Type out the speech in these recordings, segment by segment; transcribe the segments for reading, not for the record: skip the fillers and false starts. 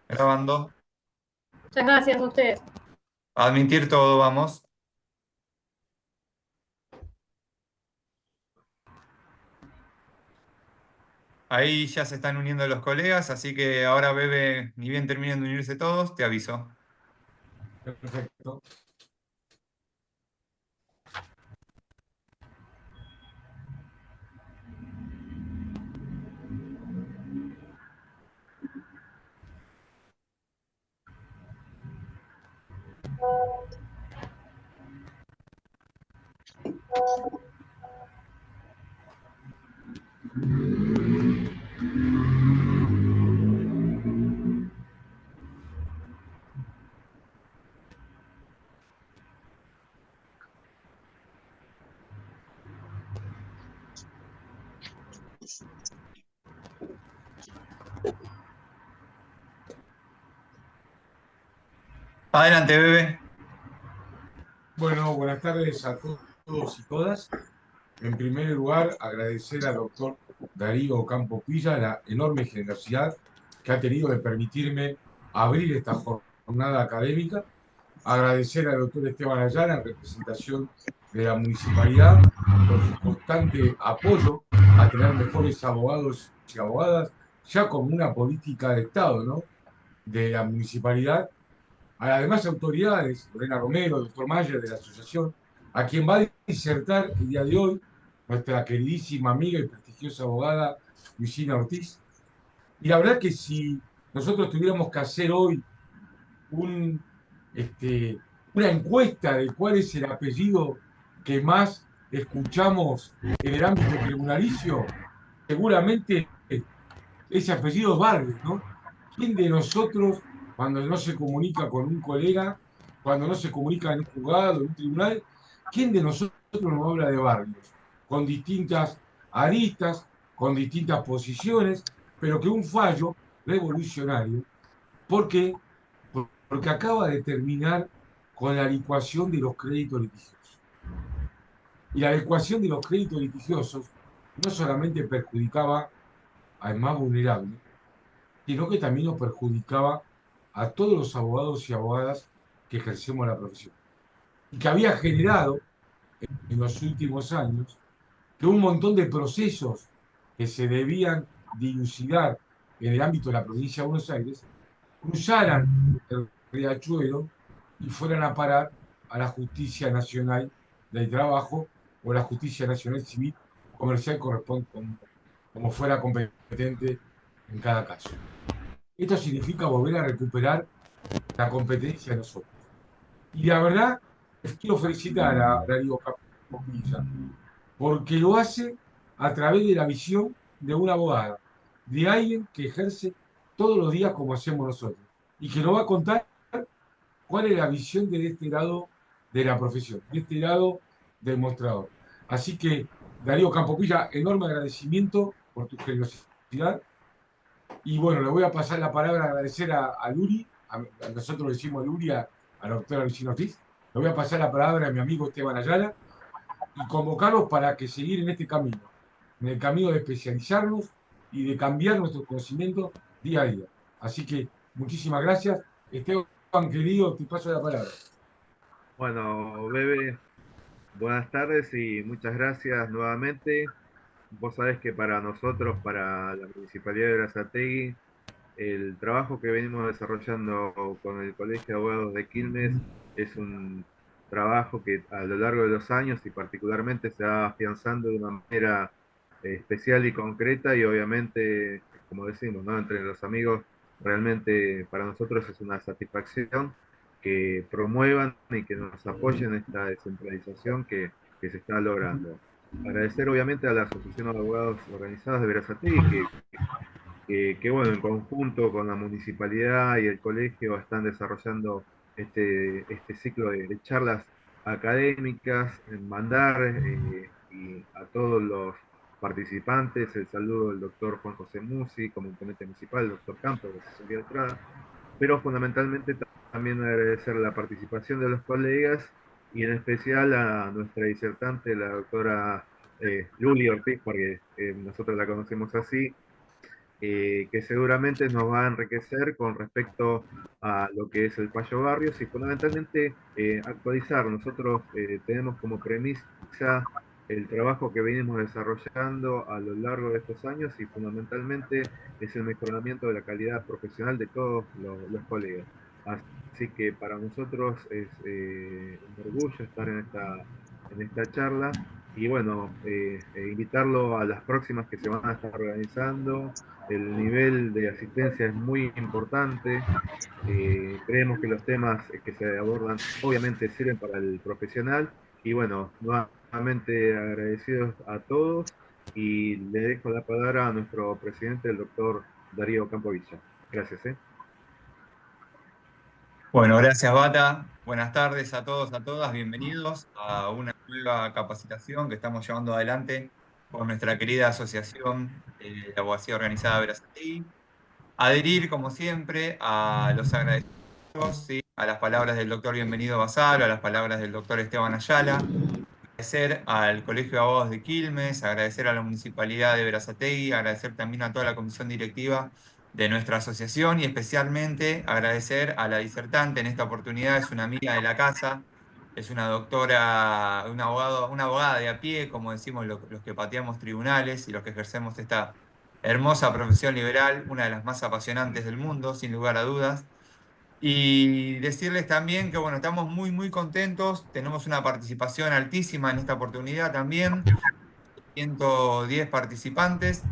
Grabando. Muchas gracias a ustedes. Admitir todo, vamos. Ahí ya se están uniendo los colegas, así que ahora, Bebe, ni bien terminen de unirse todos, te aviso. Perfecto. Adelante, Bebe. Bueno, buenas tardes a todos y todas. En primer lugar, agradecer al doctor Darío Campo Pilla la enorme generosidad que ha tenido de permitirme abrir esta jornada académica. Agradecer al doctor Esteban Ayala, en representación de la municipalidad, por su constante apoyo a tener mejores abogados y abogadas, ya como una política de Estado, ¿no? De la municipalidad a las demás autoridades, Lorena Romero, doctor Mayer de la asociación, a quien va a disertar el día de hoy nuestra queridísima amiga y prestigiosa abogada Luisina Ortiz. Y la verdad que si nosotros tuviéramos que hacer hoy un, una encuesta de cuál es el apellido que más escuchamos en el ámbito tribunalicio, seguramente ese apellido es Vargas, ¿no? ¿Quién de nosotros, cuando no se comunica con un colega, cuando no se comunica en un juzgado, en un tribunal, quién de nosotros nos habla de Barrios? Con distintas aristas, con distintas posiciones, pero que un fallo revolucionario. ¿Por qué? Porque acaba de terminar con la licuación de los créditos litigiosos. Y la licuación de los créditos litigiosos no solamente perjudicaba al más vulnerable, sino que también nos perjudicaba a todos los abogados y abogadas que ejercemos la profesión. Y que había generado en los últimos años que un montón de procesos que se debían dilucidar en el ámbito de la provincia de Buenos Aires cruzaran el riachuelo y fueran a parar a la Justicia Nacional del Trabajo o la Justicia Nacional Civil Comercial corresponde, como fuera competente en cada caso. Esto significa volver a recuperar la competencia de nosotros. Y la verdad, les quiero felicitar a Darío Capilla, porque lo hace a través de la visión de una abogada, de alguien que ejerce todos los días como hacemos nosotros, y que nos va a contar cuál es la visión de este lado de la profesión, de este lado del mostrador. Así que, Darío Campopilla, enorme agradecimiento por tu generosidad. Y bueno, le voy a pasar la palabra a agradecer a Luri, a nosotros le decimos Luri, a la doctora Lucina Ortiz. Le voy a pasar la palabra a mi amigo Esteban Ayala y convocarlos para que seguir en este camino, en el camino de especializarnos y de cambiar nuestros conocimientos día a día. Así que muchísimas gracias. Esteban, querido, te paso la palabra. Bueno, Bebe, buenas tardes y muchas gracias nuevamente. Vos sabés que para nosotros, para la Municipalidad de Berazategui, el trabajo que venimos desarrollando con el Colegio de Abogados de Quilmes es un trabajo que a lo largo de los años y particularmente se va afianzando de una manera especial y concreta y obviamente, como decimos, ¿no? Entre los amigos, realmente para nosotros es una satisfacción que promuevan y que nos apoyen en esta descentralización que se está logrando. Agradecer obviamente a la Asociación de Abogados Organizados de Berazategui bueno, en conjunto con la municipalidad y el colegio están desarrollando este ciclo de charlas académicas, en mandar y a todos los participantes el saludo del doctor Juan José Musi, como intendente municipal, el doctor Campos, de asesoría letrada, pero fundamentalmente también agradecer la participación de los colegas y en especial a nuestra disertante, la doctora Luli Ortiz, porque nosotros la conocemos así, que seguramente nos va a enriquecer con respecto a lo que es el Fallo Barrios y fundamentalmente actualizar. Nosotros tenemos como premisa el trabajo que venimos desarrollando a lo largo de estos años y fundamentalmente es el mejoramiento de la calidad profesional de todos los colegas. Así que para nosotros es un orgullo estar en esta charla y bueno, invitarlo a las próximas que se van a estar organizando. El nivel de asistencia es muy importante. Creemos que los temas que se abordan obviamente sirven para el profesional y bueno, nuevamente agradecidos a todos y le dejo la palabra a nuestro presidente, el doctor Darío Campovilla. Gracias. Bueno, gracias Bata. Buenas tardes a todos, a todas. Bienvenidos a una nueva capacitación que estamos llevando adelante con nuestra querida Asociación de Abogacía Organizada Berazategui. Adherir, como siempre, a los agradecimientos, ¿sí? A las palabras del doctor Bienvenido Basalo, a las palabras del doctor Esteban Ayala. Agradecer al Colegio de Abogados de Quilmes, agradecer a la Municipalidad de Berazategui, agradecer también a toda la comisión directiva de nuestra asociación y especialmente agradecer a la disertante en esta oportunidad, es una amiga de la casa, es una doctora, una abogada de a pie, como decimos los que pateamos tribunales y los que ejercemos esta hermosa profesión liberal, una de las más apasionantes del mundo, sin lugar a dudas. Y decirles también que, bueno, estamos muy, muy contentos. Tenemos una participación altísima en esta oportunidad también, 110 participantes.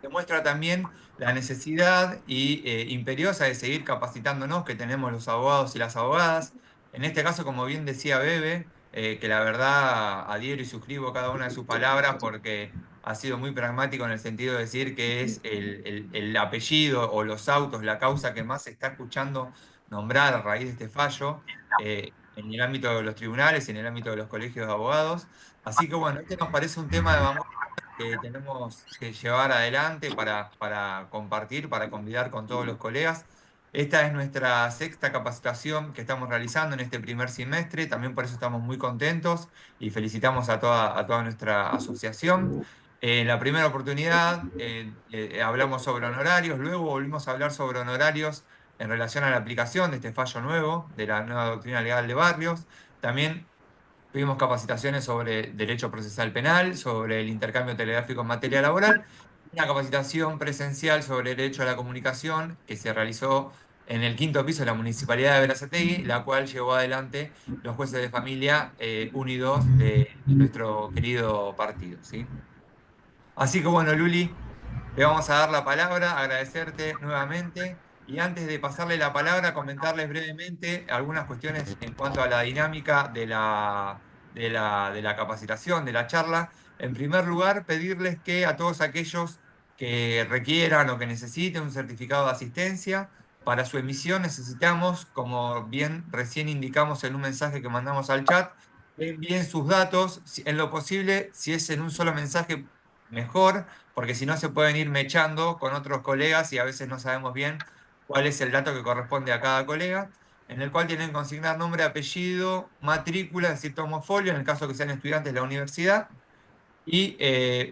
Demuestra también la necesidad imperiosa de seguir capacitándonos que tenemos los abogados y las abogadas. En este caso, como bien decía Bebe, que la verdad adhiero y suscribo cada una de sus palabras porque ha sido muy pragmático en el sentido de decir que es el apellido o los autos la causa que más se está escuchando nombrar a raíz de este fallo en el ámbito de los tribunales y en el ámbito de los colegios de abogados. Así que bueno, este nos parece un tema de vanguardia que tenemos que llevar adelante para compartir, para convidar con todos los colegas. Esta es nuestra sexta capacitación que estamos realizando en este primer semestre, también por eso estamos muy contentos y felicitamos a toda nuestra asociación. En la primera oportunidad hablamos sobre honorarios, luego volvimos a hablar sobre honorarios en relación a la aplicación de este fallo nuevo, de la nueva doctrina legal de barrios. También tuvimos capacitaciones sobre derecho procesal penal, sobre el intercambio telegráfico en materia laboral, una capacitación presencial sobre derecho a la comunicación que se realizó en el quinto piso de la Municipalidad de Berazategui, la cual llevó adelante los jueces de familia unidos de nuestro querido partido, ¿sí? Así que bueno, Luli, le vamos a dar la palabra, agradecerte nuevamente y antes de pasarle la palabra, comentarles brevemente algunas cuestiones en cuanto a la dinámica de la capacitación, de la charla. En primer lugar, pedirles que a todos aquellos que requieran o que necesiten un certificado de asistencia, para su emisión necesitamos, como bien recién indicamos en un mensaje que mandamos al chat, envíen sus datos, en lo posible, si es en un solo mensaje, mejor porque si no se pueden ir mechando con otros colegas y a veces no sabemos bien cuál es el dato que corresponde a cada colega, en el cual tienen que consignar nombre, apellido, matrícula, es decir, tomofolio, en el caso que sean estudiantes de la universidad, y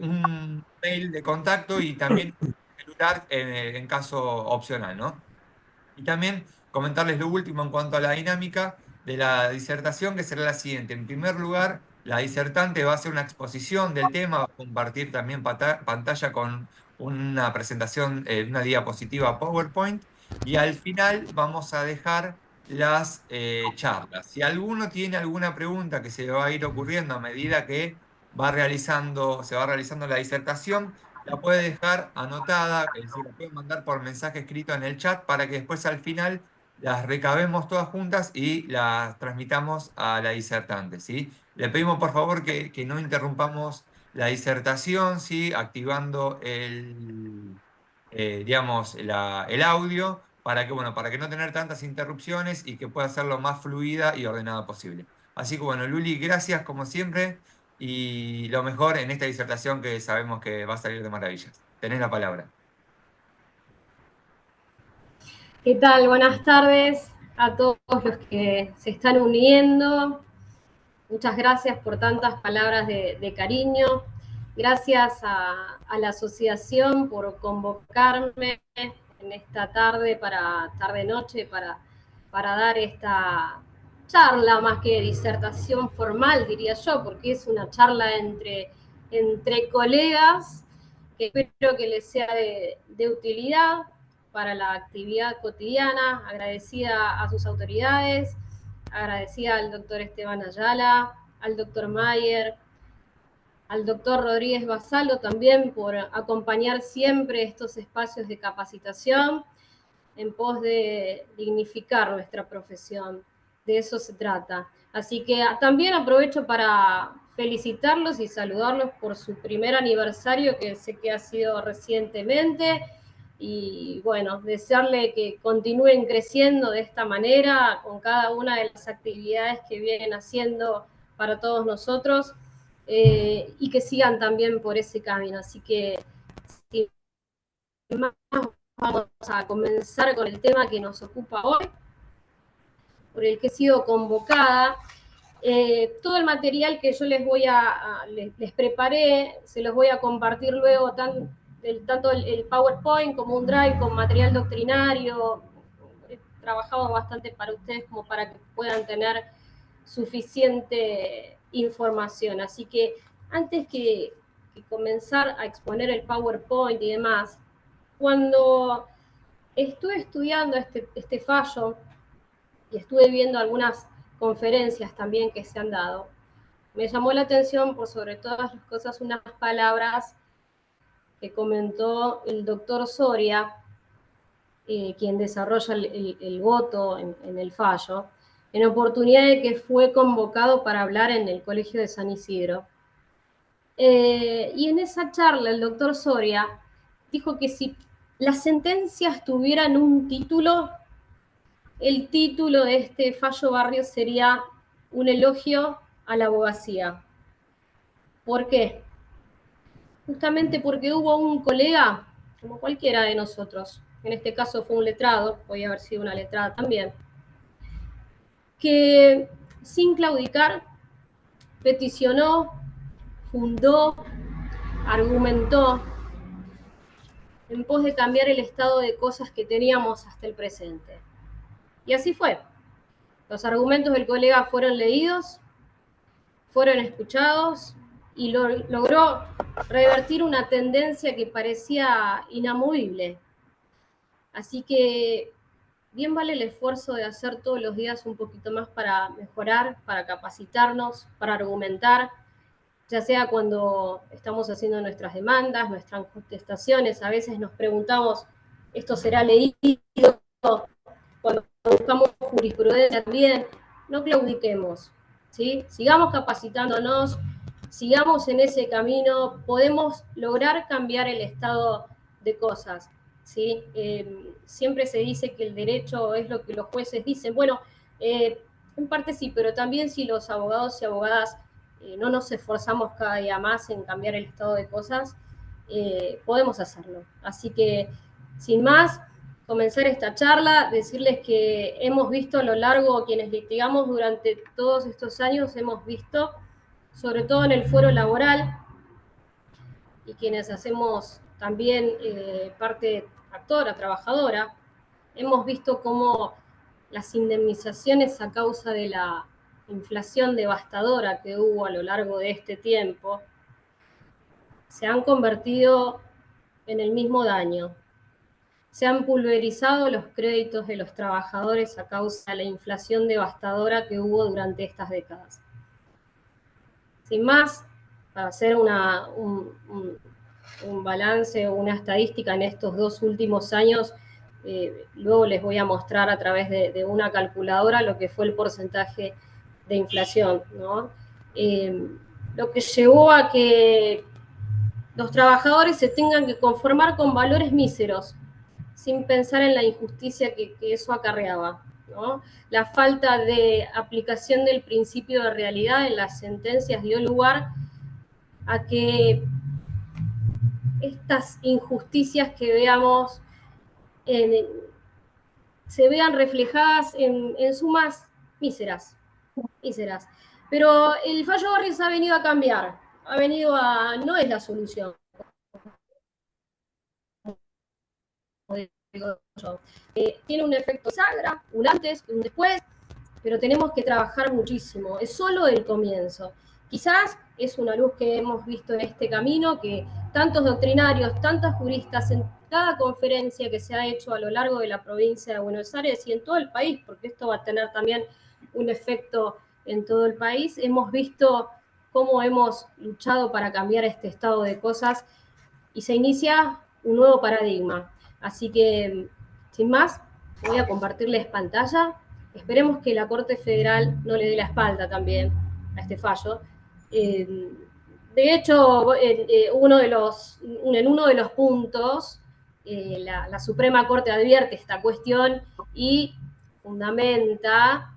un mail de contacto y también un celular en caso opcional, ¿no? Y también comentarles lo último en cuanto a la dinámica de la disertación, que será la siguiente. En primer lugar, la disertante va a hacer una exposición del tema, va a compartir también pantalla con una presentación, una diapositiva PowerPoint, y al final vamos a dejar las charlas. Si alguno tiene alguna pregunta que se va a ir ocurriendo a medida que se va realizando la disertación, la puede dejar anotada, es decir, la puede mandar por mensaje escrito en el chat para que después al final las recabemos todas juntas y las transmitamos a la disertante, ¿sí? Le pedimos por favor que no interrumpamos la disertación, ¿sí? Activando digamos, el audio para que, bueno, para que no tener tantas interrupciones y que pueda ser lo más fluida y ordenada posible. Así que bueno, Luli, gracias como siempre y lo mejor en esta disertación que sabemos que va a salir de maravillas. Tenés la palabra. ¿Qué tal? Buenas tardes a todos los que se están uniendo. Muchas gracias por tantas palabras de cariño. Gracias a la asociación por convocarme en esta tarde-noche, para dar esta charla, más que disertación formal, diría yo, porque es una charla entre colegas que espero que les sea de utilidad para la actividad cotidiana. Agradecida a sus autoridades, agradecida al doctor Esteban Ayala, al doctor Mayer, al doctor Rodríguez Basalo también por acompañar siempre estos espacios de capacitación en pos de dignificar nuestra profesión. De eso se trata. Así que también aprovecho para felicitarlos y saludarlos por su primer aniversario, que sé que ha sido recientemente, y bueno, desearle que continúen creciendo de esta manera con cada una de las actividades que vienen haciendo para todos nosotros, y que sigan también por ese camino. Así que, sin más, vamos a comenzar con el tema que nos ocupa hoy, por el que he sido convocada. Todo el material que yo les preparé, se los voy a compartir luego, tanto el PowerPoint como un Drive con material doctrinario. He trabajado bastante para ustedes como para que puedan tener suficiente información. Así que antes que comenzar a exponer el PowerPoint y demás, cuando estuve estudiando este fallo y estuve viendo algunas conferencias también que se han dado, me llamó la atención por sobre todas las cosas unas palabras que comentó el doctor Soria, quien desarrolla el voto en el fallo, en oportunidad de que fue convocado para hablar en el Colegio de San Isidro. Y en esa charla el doctor Soria dijo que si las sentencias tuvieran un título, el título de este fallo Barrios sería un elogio a la abogacía. ¿Por qué? Justamente porque hubo un colega, como cualquiera de nosotros, en este caso fue un letrado, podía haber sido una letrada también, que sin claudicar peticionó, fundó, argumentó en pos de cambiar el estado de cosas que teníamos hasta el presente. Y así fue. Los argumentos del colega fueron leídos, fueron escuchados y logró revertir una tendencia que parecía inamovible. Así que bien vale el esfuerzo de hacer todos los días un poquito más para mejorar, para capacitarnos, para argumentar, ya sea cuando estamos haciendo nuestras demandas, nuestras contestaciones. A veces nos preguntamos, ¿esto será leído? Cuando buscamos jurisprudencia también, no claudiquemos, ¿sí? Sigamos capacitándonos, sigamos en ese camino, podemos lograr cambiar el estado de cosas, ¿sí? Siempre se dice que el derecho es lo que los jueces dicen. Bueno, en parte sí, pero también si los abogados y abogadas no nos esforzamos cada día más en cambiar el estado de cosas, podemos hacerlo. Así que, sin más, comenzar esta charla, decirles que hemos visto a lo largo, quienes litigamos durante todos estos años, hemos visto, sobre todo en el fuero laboral, y quienes hacemos también parte actora, trabajadora, hemos visto cómo las indemnizaciones a causa de la inflación devastadora que hubo a lo largo de este tiempo se han convertido en el mismo daño. Se han pulverizado los créditos de los trabajadores a causa de la inflación devastadora que hubo durante estas décadas. Sin más, para hacer un balance o una estadística en estos 2 últimos años, luego les voy a mostrar a través de una calculadora lo que fue el porcentaje de inflación, ¿no? Lo que llevó a que los trabajadores se tengan que conformar con valores míseros, sin pensar en la injusticia que eso acarreaba, ¿no? La falta de aplicación del principio de realidad en las sentencias dio lugar a que estas injusticias que veamos se vean reflejadas en sumas míseras. Pero el fallo Barrios ha venido a cambiar no es la solución, digo yo. Tiene un efecto sagra, un antes, un después, pero tenemos que trabajar muchísimo. Es solo el comienzo. Quizás es una luz que hemos visto en este camino, que tantos doctrinarios, tantas juristas, en cada conferencia que se ha hecho a lo largo de la provincia de Buenos Aires y en todo el país, porque esto va a tener también un efecto en todo el país, hemos visto cómo hemos luchado para cambiar este estado de cosas y se inicia un nuevo paradigma. Así que, sin más, voy a compartirles pantalla. Esperemos que la Corte Federal no le dé la espalda también a este fallo. De hecho, en uno de los puntos, la Suprema Corte advierte esta cuestión y fundamenta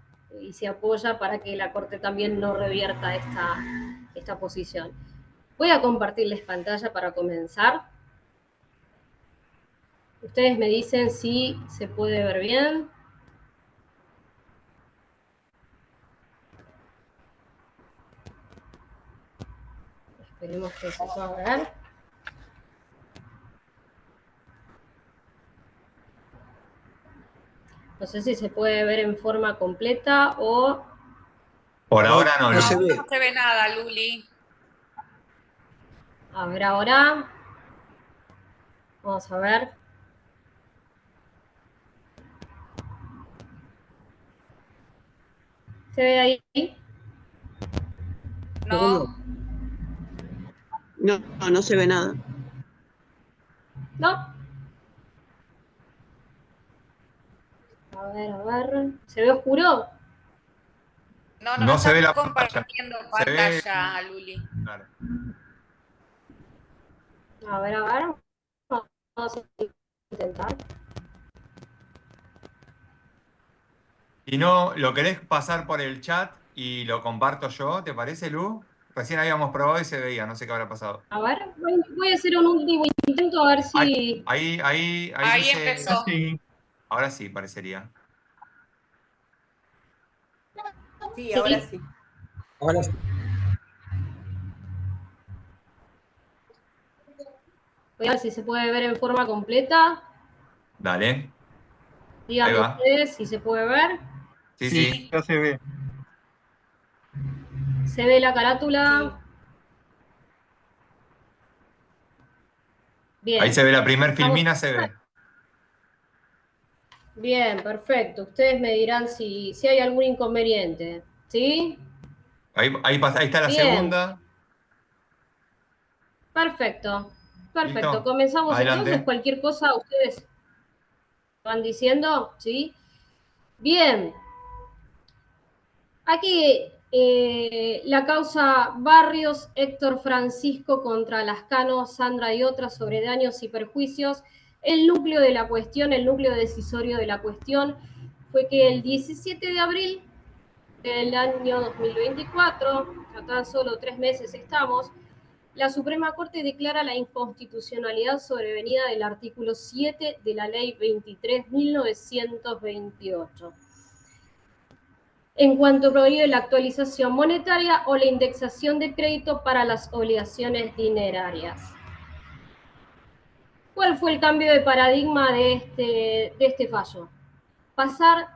y se apoya para que la Corte también no revierta esta posición. Voy a compartirles pantalla para comenzar. Ustedes me dicen si se puede ver bien. Esperemos que se pueda ver. No sé si se puede ver en forma completa o... Por ahora no, No Lu. se ve. No se ve nada, Luli. A ver ahora. Vamos a ver. ¿Se ve ahí? No, No se ve nada. ¿No? A ver. ¿Se ve oscuro? No se ve la está pantalla. compartiendo Se ve- pantalla, Luli. Claro. A ver. Vamos a intentar. Y no, ¿lo querés pasar por el chat y lo comparto yo? ¿Te parece, Lu? Recién habíamos probado y se veía, no sé qué habrá pasado. A ver, voy a hacer un último intento a ver si... Ahí Ahí dice. empezó. Sí. Ahora sí, parecería. Sí, ahora sí. Ahora sí. Voy a ver si se puede ver en forma completa. Dale. Díganme Ahí va. ustedes si se puede ver. Sí. Ya se ve. ¿Se ve la carátula? Bien. Ahí se ve la primer Estamos- filmina, se ve. Bien, perfecto. Ustedes me dirán si hay algún inconveniente. ¿Sí? Ahí está la Bien. segunda. Perfecto. ¿Listo? Comenzamos Adelante. entonces. Cualquier cosa ustedes van diciendo, ¿sí? Bien. Aquí la causa Barrios, Héctor Francisco contra Lascano, Sandra y otras sobre daños y perjuicios. El núcleo de la cuestión, el núcleo decisorio de la cuestión fue que el 17 de abril del año 2024, a tan solo 3 meses estamos, la Suprema Corte declara la inconstitucionalidad sobrevenida del artículo 7 de la Ley 23.928. En cuanto prohíbe la actualización monetaria o la indexación de crédito para las obligaciones dinerarias. ¿Cuál fue el cambio de paradigma de este fallo? Pasar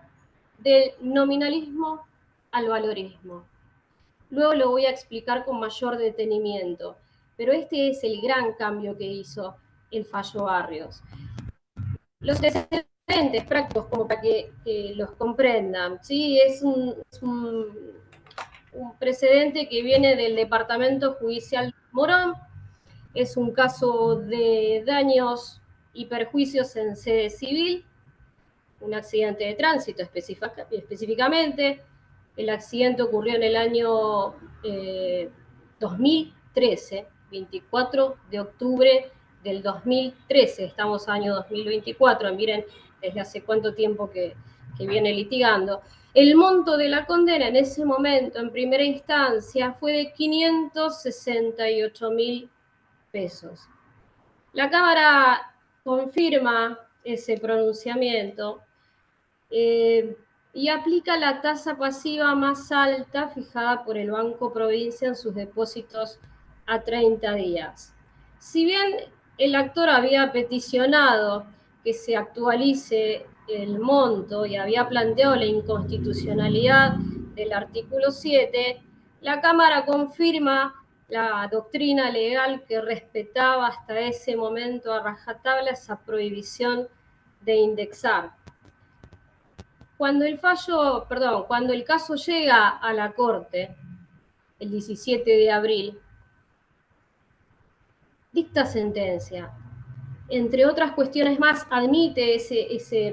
del nominalismo al valorismo. Luego lo voy a explicar con mayor detenimiento, pero este es el gran cambio que hizo el fallo Barrios. Los antecedentes prácticos, como para que los comprendan, ¿sí? Es un precedente que viene del Departamento Judicial Morón, es un caso de daños y perjuicios en sede civil, un accidente de tránsito específicamente. El accidente ocurrió en el año 2013, 24 de octubre del 2013, estamos año 2024, miren desde hace cuánto tiempo que viene litigando. El monto de la condena en ese momento, en primera instancia, fue de 568.000 pesos. La Cámara confirma ese pronunciamiento y aplica la tasa pasiva más alta fijada por el Banco Provincia en sus depósitos a 30 días. Si bien el actor había peticionado que se actualice el monto y había planteado la inconstitucionalidad del artículo 7, la Cámara confirma la doctrina legal que respetaba hasta ese momento a rajatabla esa prohibición de indexar. Cuando el caso llega a la Corte, el 17 de abril, dicta sentencia. Entre otras cuestiones más, admite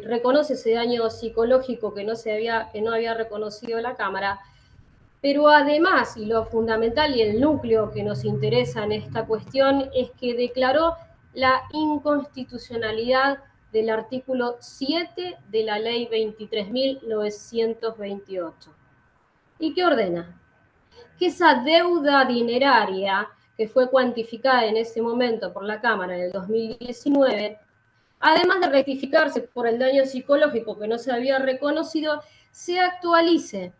reconoce ese daño psicológico que no había reconocido la Cámara, pero además, y lo fundamental y el núcleo que nos interesa en esta cuestión, es que declaró la inconstitucionalidad del artículo 7 de la Ley 23.928. ¿Y qué ordena? Que esa deuda dineraria que fue cuantificada en ese momento por la Cámara en el 2019, además de rectificarse por el daño psicológico que no se había reconocido, se actualice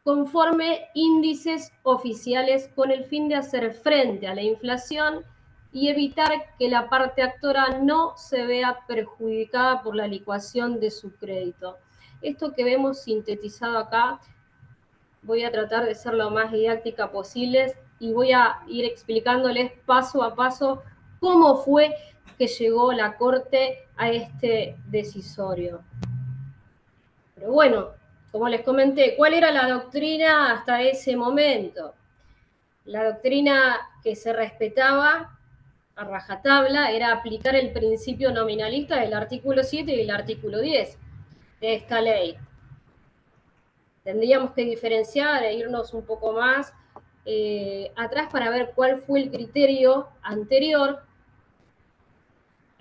conforme índices oficiales con el fin de hacer frente a la inflación y evitar que la parte actora no se vea perjudicada por la licuación de su crédito. Esto que vemos sintetizado acá, voy a tratar de ser lo más didáctica posible y voy a ir explicándoles paso a paso cómo fue que llegó la Corte a este decisorio. Pero bueno, como les comenté, ¿cuál era la doctrina hasta ese momento? La doctrina que se respetaba a rajatabla era aplicar el principio nominalista del artículo 7 y el artículo 10 de esta ley. Tendríamos que diferenciar e irnos un poco más atrás para ver cuál fue el criterio anterior.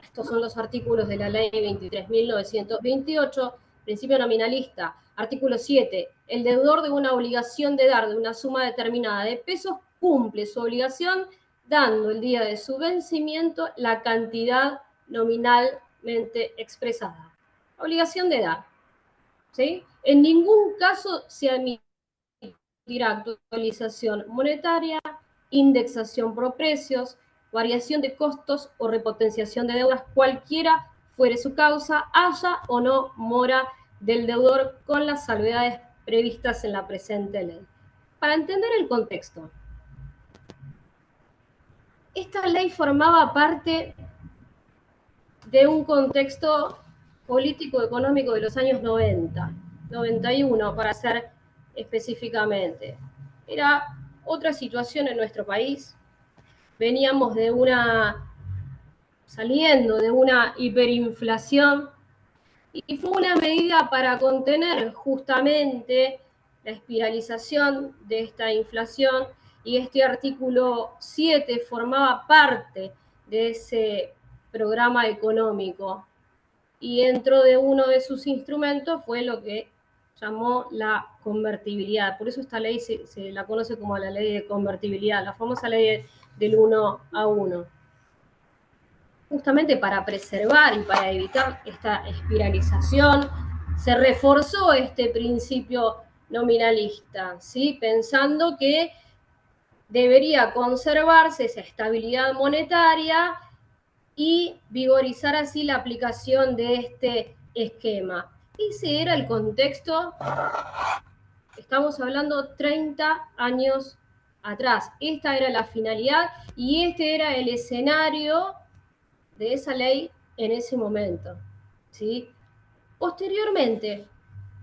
Estos son los artículos de la ley 23.928, principio nominalista. Artículo 7. El deudor de una obligación de dar de una suma determinada de pesos cumple su obligación dando el día de su vencimiento la cantidad nominalmente expresada. Obligación de dar. ¿Sí? En ningún caso se admitirá actualización monetaria, indexación por precios, variación de costos o repotenciación de deudas, cualquiera fuere su causa, haya o no mora del deudor con las salvedades previstas en la presente ley. Para entender el contexto, esta ley formaba parte de un contexto político-económico de los años 90, 91 para ser específicamente. Era otra situación en nuestro país. Veníamos saliendo de una hiperinflación y fue una medida para contener justamente la espiralización de esta inflación y este artículo 7 formaba parte de ese programa económico y dentro de uno de sus instrumentos fue lo que llamó la convertibilidad. Por eso esta ley se la conoce como la ley de convertibilidad, la famosa ley del 1 a 1. Justamente para preservar y para evitar esta espiralización, se reforzó este principio nominalista, ¿sí? Pensando que debería conservarse esa estabilidad monetaria y vigorizar así la aplicación de este esquema. Ese era el contexto, estamos hablando 30 años atrás. Esta era la finalidad y este era el escenario de esa ley en ese momento, ¿sí? Posteriormente,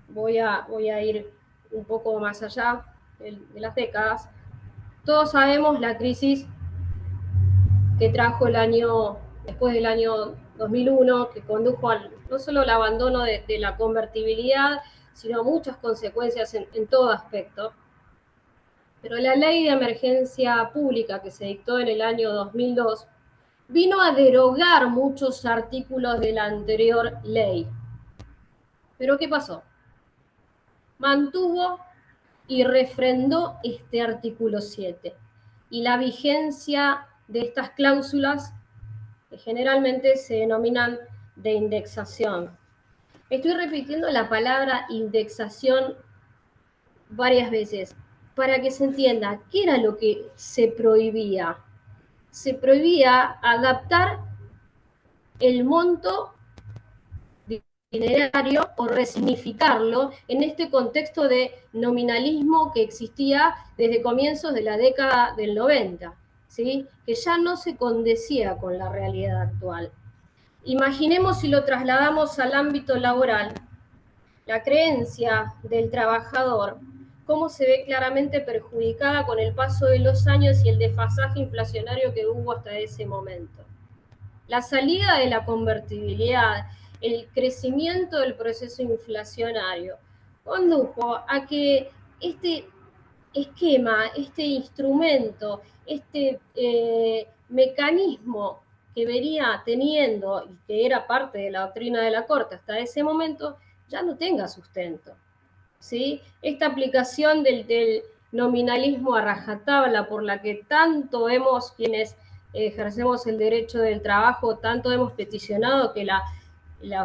voy a ir un poco más allá de las décadas, todos sabemos la crisis que trajo después del año 2001, que condujo no solo al abandono de la convertibilidad, sino muchas consecuencias en todo aspecto. Pero la ley de emergencia pública que se dictó en el año 2002 vino a derogar muchos artículos de la anterior ley. ¿Pero qué pasó? Mantuvo y refrendó este artículo 7 y la vigencia de estas cláusulas que generalmente se denominan de indexación. Estoy repitiendo la palabra indexación varias veces para que se entienda qué era lo que se prohibía. se prohibía adaptar el monto dinerario o resignificarlo en este contexto de nominalismo que existía desde comienzos de la década del 90, ¿sí? Que ya no se condecía con la realidad actual. Imaginemos si lo trasladamos al ámbito laboral, la creencia del trabajador, cómo se ve claramente perjudicada con el paso de los años y el desfasaje inflacionario que hubo hasta ese momento. La salida de la convertibilidad, el crecimiento del proceso inflacionario, condujo a que este esquema, este instrumento, este mecanismo que venía teniendo y que era parte de la doctrina de la Corte hasta ese momento, ya no tenga sustento, ¿sí? Esta aplicación del nominalismo a rajatabla por la que tanto hemos, quienes ejercemos el derecho del trabajo, tanto hemos peticionado que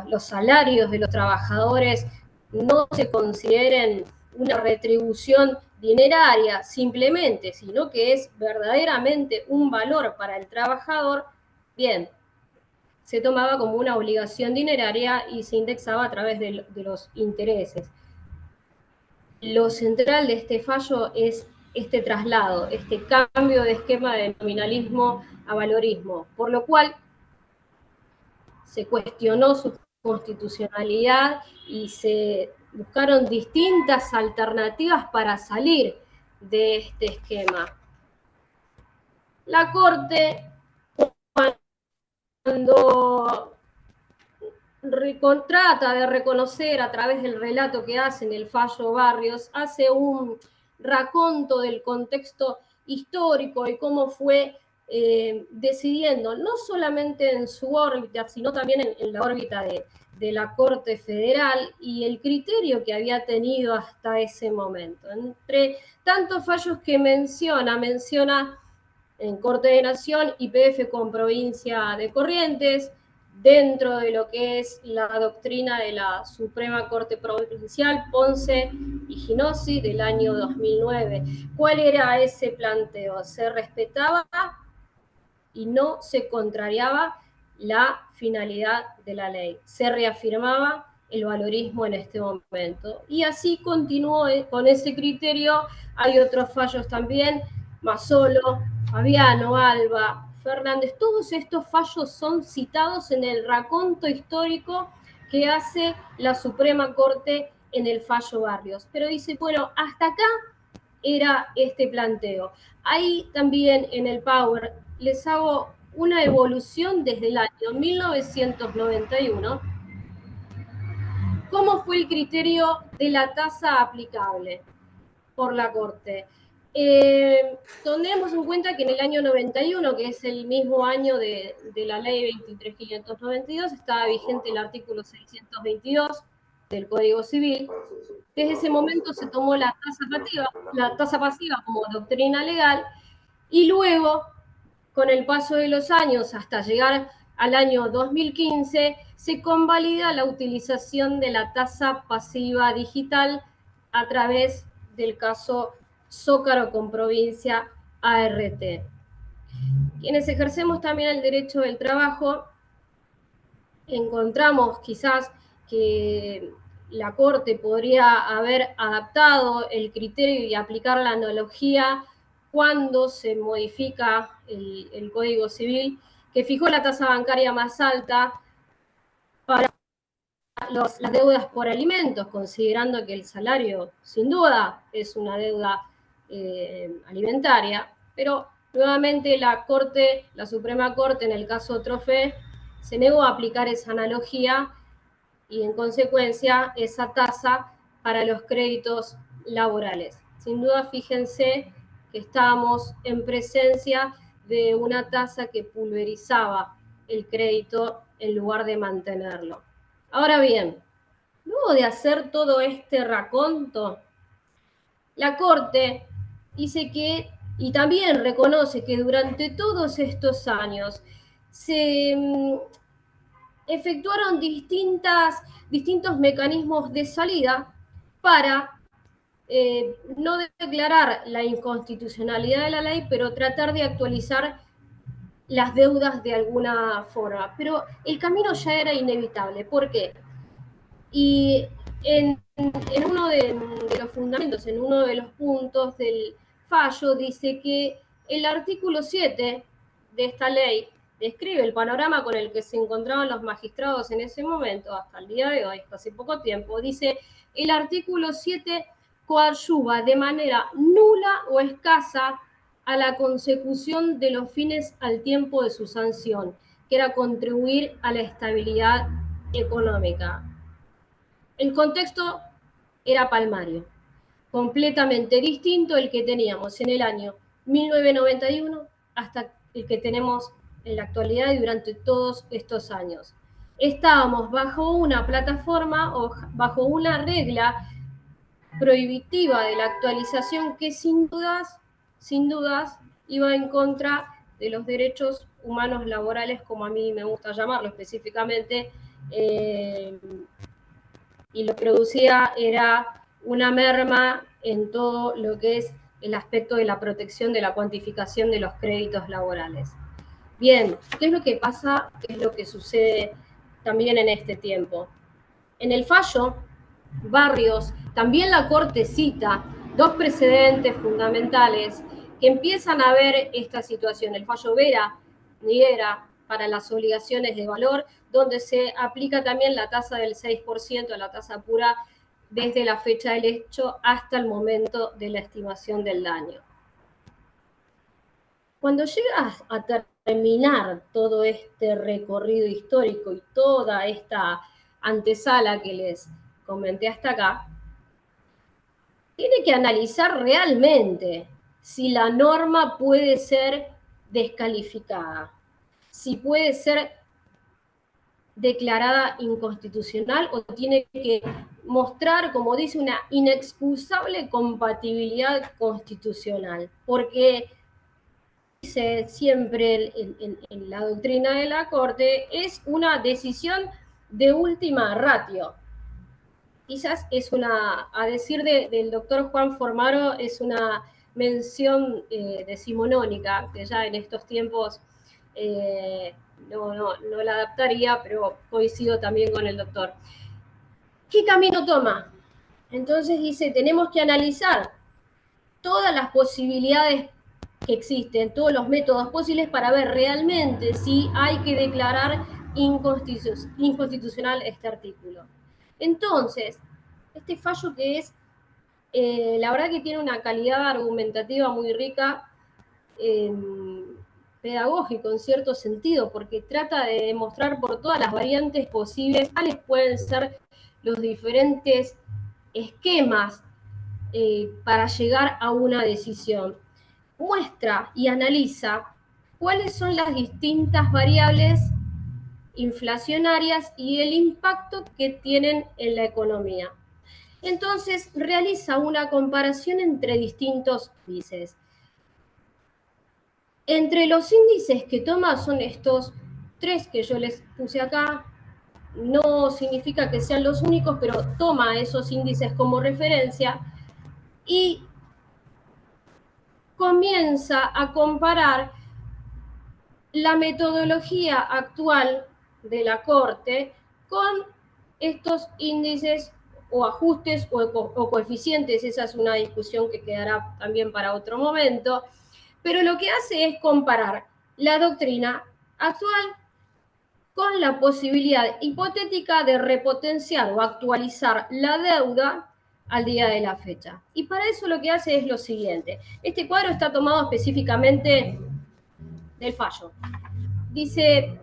los salarios de los trabajadores no se consideren una retribución dineraria simplemente, sino que es verdaderamente un valor para el trabajador, bien, se tomaba como una obligación dineraria y se indexaba a través de los intereses. Lo central de este fallo es este traslado, este cambio de esquema de nominalismo a valorismo, por lo cual se cuestionó su constitucionalidad y se buscaron distintas alternativas para salir de este esquema. La Corte, cuando trata de reconocer a través del relato que hace en el fallo Barrios, hace un raconto del contexto histórico y cómo fue decidiendo, no solamente en su órbita, sino también en la órbita de la Corte Federal y el criterio que había tenido hasta ese momento. Entre tantos fallos que menciona en Corte de Nación, YPF con provincia de Corrientes, dentro de lo que es la doctrina de la Suprema Corte Provincial, Ponce y Ginossi del año 2009. ¿Cuál era ese planteo? Se respetaba y no se contrariaba la finalidad de la ley. Se reafirmaba el valorismo en este momento. Y así continuó con ese criterio. Hay otros fallos también, Mazzolo, Fabiano, Alba, Fernández, todos estos fallos son citados en el raconto histórico que hace la Suprema Corte en el fallo Barrios. Pero dice, bueno, hasta acá era este planteo. Ahí también en el Power les hago una evolución desde el año 1991. ¿Cómo fue el criterio de la tasa aplicable por la Corte? Tomemos en cuenta que en el año 91, que es el mismo año de la ley 23.592, estaba vigente el artículo 622 del Código Civil. Desde ese momento se tomó la tasa pasiva como doctrina legal y luego, con el paso de los años hasta llegar al año 2015, se convalida la utilización de la tasa pasiva digital a través del caso Zócaro con provincia ART. Quienes ejercemos también el derecho del trabajo, encontramos quizás que la Corte podría haber adaptado el criterio y aplicar la analogía cuando se modifica el Código Civil, que fijó la tasa bancaria más alta para las deudas por alimentos, considerando que el salario sin duda es una deuda alimentaria, pero nuevamente la Suprema Corte, en el caso Trofé, se negó a aplicar esa analogía y en consecuencia esa tasa para los créditos laborales. Sin duda, fíjense que estábamos en presencia de una tasa que pulverizaba el crédito en lugar de mantenerlo. Ahora bien, luego de hacer todo este raconto, la Corte dice que, y también reconoce que durante todos estos años se efectuaron distintos mecanismos de salida para no declarar la inconstitucionalidad de la ley, pero tratar de actualizar las deudas de alguna forma, pero el camino ya era inevitable. ¿Por qué? Y en uno de los fundamentos, en uno de los puntos del fallo, dice que el artículo 7 de esta ley describe el panorama con el que se encontraban los magistrados en ese momento, hasta el día de hoy, hasta hace poco tiempo. Dice, el artículo 7 coadyuva de manera nula o escasa a la consecución de los fines al tiempo de su sanción, que era contribuir a la estabilidad económica. El contexto era palmario, completamente distinto el que teníamos en el año 1991 hasta el que tenemos en la actualidad y durante todos estos años. Estábamos bajo una plataforma o bajo una regla prohibitiva de la actualización que sin dudas iba en contra de los derechos humanos laborales, como a mí me gusta llamarlo específicamente, y lo que producía era una merma en todo lo que es el aspecto de la protección de la cuantificación de los créditos laborales. Bien, ¿qué es lo que pasa? ¿Qué es lo que sucede también en este tiempo? En el fallo, Barrios, también la Corte cita dos precedentes fundamentales que empiezan a ver esta situación. El fallo Niguera para las obligaciones de valor, donde se aplica también la tasa del 6%, la tasa pura, desde la fecha del hecho hasta el momento de la estimación del daño. Cuando llegas a terminar todo este recorrido histórico y toda esta antesala que les comenté hasta acá, tiene que analizar realmente si la norma puede ser descalificada, si puede ser declarada inconstitucional o tiene que mostrar, como dice, una inexcusable compatibilidad constitucional, porque dice siempre en la doctrina de la Corte, es una decisión de última ratio. Quizás es una, a decir del doctor Juan Formaro, es una mención decimonónica, que ya en estos tiempos no la adaptaría, pero coincido también con el doctor. ¿Qué camino toma? Entonces dice, tenemos que analizar todas las posibilidades que existen, todos los métodos posibles para ver realmente si hay que declarar inconstitucional este artículo. Entonces, este fallo que es, la verdad que tiene una calidad argumentativa muy rica, pedagógico en cierto sentido, porque trata de demostrar por todas las variantes posibles cuáles pueden ser los diferentes esquemas para llegar a una decisión. Muestra y analiza cuáles son las distintas variables inflacionarias y el impacto que tienen en la economía. Entonces, realiza una comparación entre distintos índices. Entre los índices que toma son estos tres que yo les puse acá. No significa que sean los únicos, pero toma esos índices como referencia y comienza a comparar la metodología actual de la Corte con estos índices o ajustes o coeficientes. Esa es una discusión que quedará también para otro momento, pero lo que hace es comparar la doctrina actual con la posibilidad hipotética de repotenciar o actualizar la deuda al día de la fecha. Y para eso lo que hace es lo siguiente. Este cuadro está tomado específicamente del fallo. Dice,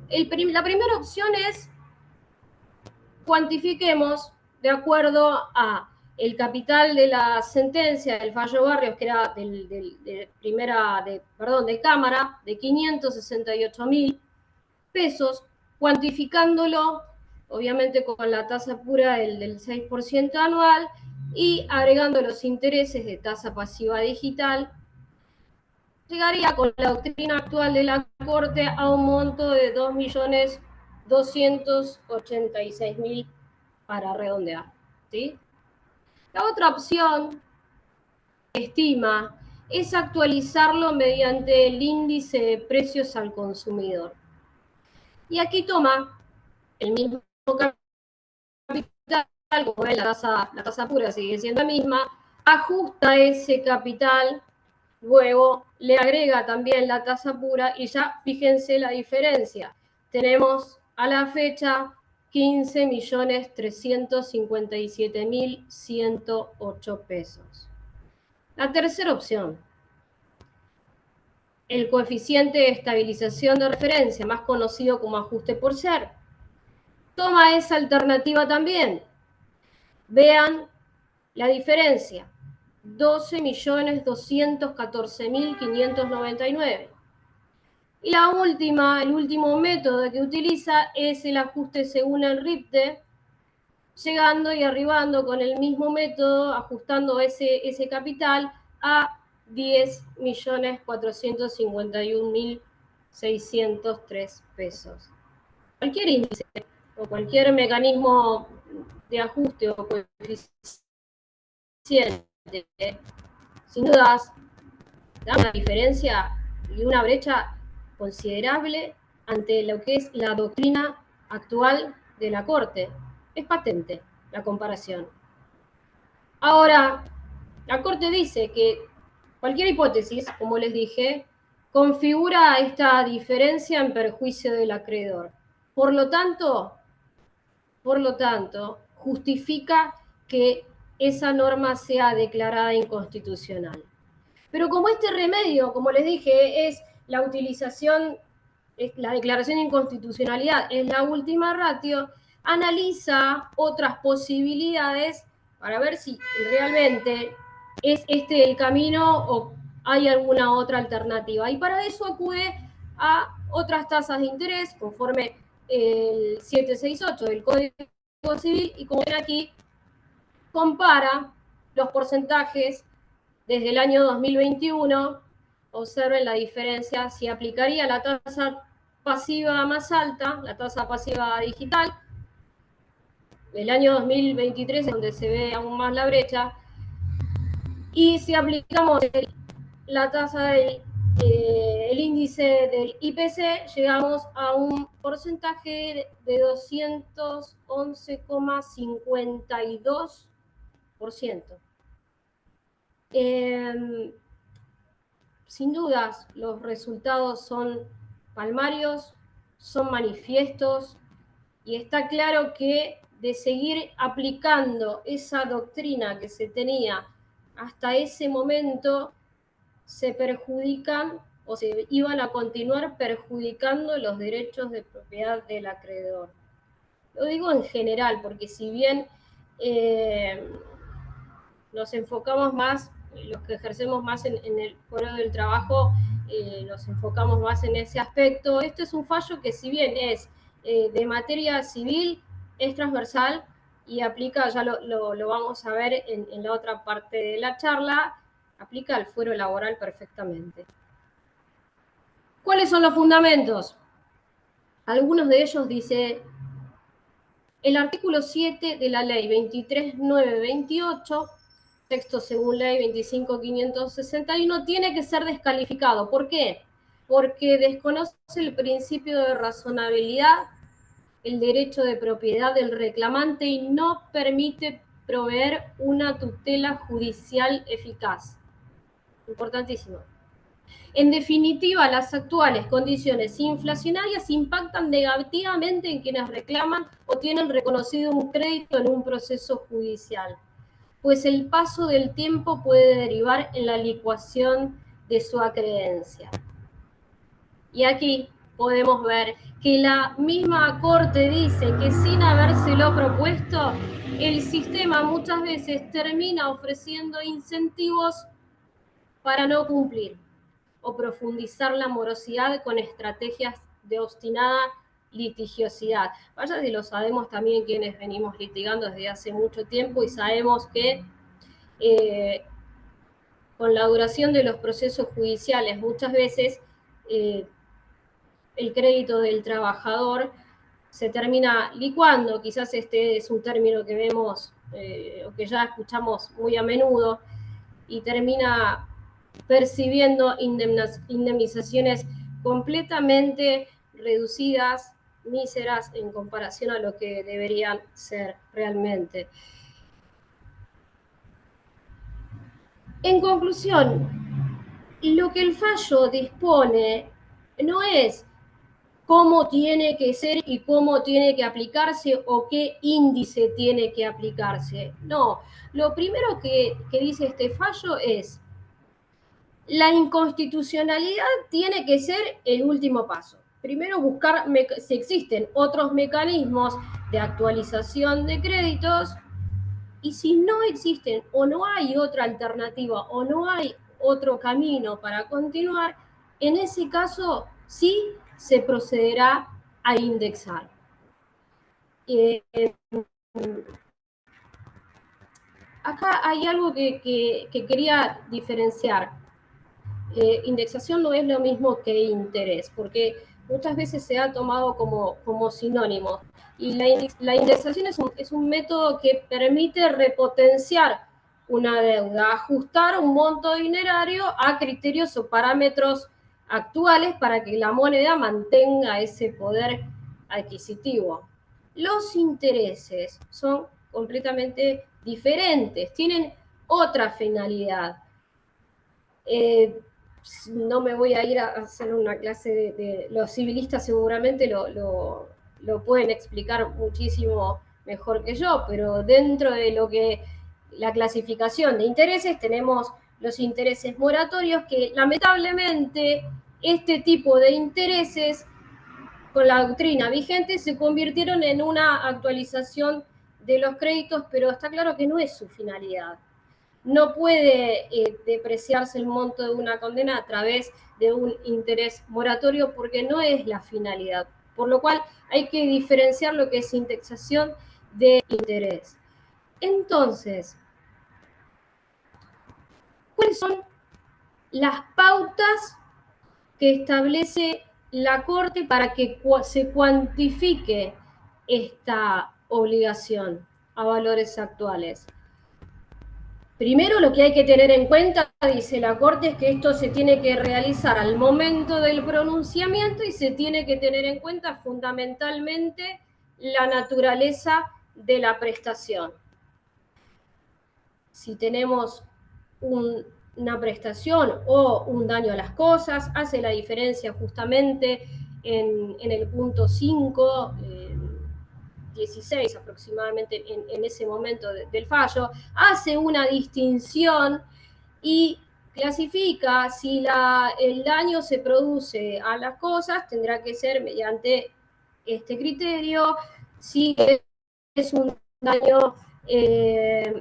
la primera opción es cuantifiquemos de acuerdo a el capital de la sentencia del fallo Barrios, que era de Cámara, de 568.000 pesos, cuantificándolo, obviamente con la tasa pura del 6% anual, y agregando los intereses de tasa pasiva digital, llegaría con la doctrina actual de la Corte a un monto de 2.286.000 para redondear, ¿sí? La otra opción estima es actualizarlo mediante el índice de precios al consumidor. Y aquí toma el mismo capital, como ven, la tasa pura sigue siendo la misma, ajusta ese capital, luego le agrega también la tasa pura y ya fíjense la diferencia. Tenemos a la fecha 15.357.108 pesos. La tercera opción, el coeficiente de estabilización de referencia, más conocido como ajuste por ser. Toma esa alternativa también. Vean la diferencia, 12.214.599. Y la última, el último método que utiliza es el ajuste según el RIPTE, llegando y arribando con el mismo método, ajustando ese capital a 10.451.603 pesos. Cualquier índice o cualquier mecanismo de ajuste o coeficiente, sin dudas, da una diferencia y una brecha considerable ante lo que es la doctrina actual de la Corte. Es patente la comparación. Ahora, la Corte dice que cualquier hipótesis, como les dije, configura esta diferencia en perjuicio del acreedor. Por lo tanto, justifica que esa norma sea declarada inconstitucional. Pero como este remedio, como les dije, es la utilización, la declaración de inconstitucionalidad es la última ratio, analiza otras posibilidades para ver si realmente es este el camino o hay alguna otra alternativa. Y para eso acude a otras tasas de interés, conforme el 768 del Código Civil, y como ven aquí, compara los porcentajes desde el año 2021. Observen la diferencia, si aplicaría la tasa pasiva más alta, la tasa pasiva digital, el año 2023 es donde se ve aún más la brecha, y si aplicamos la tasa del índice del IPC, llegamos a un porcentaje de 211,52%. Sin dudas, los resultados son palmarios, son manifiestos, y está claro que de seguir aplicando esa doctrina que se tenía hasta ese momento, se perjudican o se iban a continuar perjudicando los derechos de propiedad del acreedor. Lo digo en general, porque si bien nos enfocamos más, los que ejercemos más en el foro del trabajo, nos enfocamos más en ese aspecto. Este es un fallo que, si bien es de materia civil, es transversal y aplica, ya lo vamos a ver en la otra parte de la charla, aplica al fuero laboral perfectamente. ¿Cuáles son los fundamentos? Algunos de ellos dice el artículo 7 de la ley 23.928, texto según ley 25.561, tiene que ser descalificado. ¿Por qué? Porque desconoce el principio de razonabilidad, el derecho de propiedad del reclamante y no permite proveer una tutela judicial eficaz. Importantísimo. En definitiva, las actuales condiciones inflacionarias impactan negativamente en quienes reclaman o tienen reconocido un crédito en un proceso judicial, pues el paso del tiempo puede derivar en la licuación de su acreencia. Y aquí podemos ver que la misma Corte dice que sin habérselo propuesto, el sistema muchas veces termina ofreciendo incentivos para no cumplir o profundizar la morosidad con estrategias de obstinada litigiosidad. Vaya si lo sabemos también quienes venimos litigando desde hace mucho tiempo y sabemos que con la duración de los procesos judiciales muchas veces el crédito del trabajador se termina licuando. Quizás este es un término que vemos o que ya escuchamos muy a menudo, y termina percibiendo indemnizaciones completamente reducidas, míseras en comparación a lo que deberían ser realmente. En conclusión, lo que el fallo dispone no es cómo tiene que ser y cómo tiene que aplicarse o qué índice tiene que aplicarse. No, lo primero que dice este fallo es la inconstitucionalidad tiene que ser el último paso. Primero buscar si existen otros mecanismos de actualización de créditos y si no existen o no hay otra alternativa o no hay otro camino para continuar, en ese caso sí se procederá a indexar. Acá hay algo que quería diferenciar. Indexación no es lo mismo que interés, porque muchas veces se ha tomado como sinónimo. Y la indexación es un método que permite repotenciar una deuda, ajustar un monto dinerario a criterios o parámetros actuales para que la moneda mantenga ese poder adquisitivo. Los intereses son completamente diferentes, tienen otra finalidad. No me voy a ir a hacer una clase de los civilistas, seguramente lo pueden explicar muchísimo mejor que yo, pero dentro de lo que la clasificación de intereses tenemos los intereses moratorios, que lamentablemente este tipo de intereses con la doctrina vigente se convirtieron en una actualización de los créditos, pero está claro que no es su finalidad. No puede depreciarse el monto de una condena a través de un interés moratorio porque no es la finalidad. Por lo cual hay que diferenciar lo que es indexación de interés. Entonces, ¿cuáles son las pautas que establece la Corte para que se cuantifique esta obligación a valores actuales? Primero, lo que hay que tener en cuenta, dice la Corte, es que esto se tiene que realizar al momento del pronunciamiento y se tiene que tener en cuenta fundamentalmente la naturaleza de la prestación. Si tenemos una prestación o un daño a las cosas, hace la diferencia justamente en el punto 5, 16 aproximadamente en ese momento del fallo, hace una distinción y clasifica si el daño se produce a las cosas, tendrá que ser mediante este criterio, si es un daño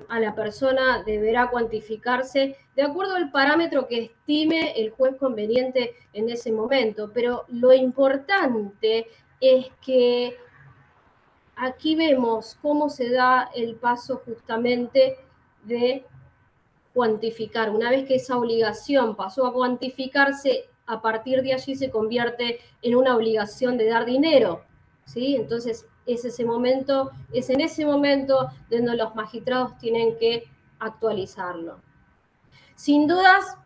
a la persona deberá cuantificarse de acuerdo al parámetro que estime el juez conveniente en ese momento, pero lo importante es que aquí vemos cómo se da el paso justamente de cuantificar. Una vez que esa obligación pasó a cuantificarse, a partir de allí se convierte en una obligación de dar dinero, ¿sí? Entonces, es en ese momento donde los magistrados tienen que actualizarlo. Sin dudas,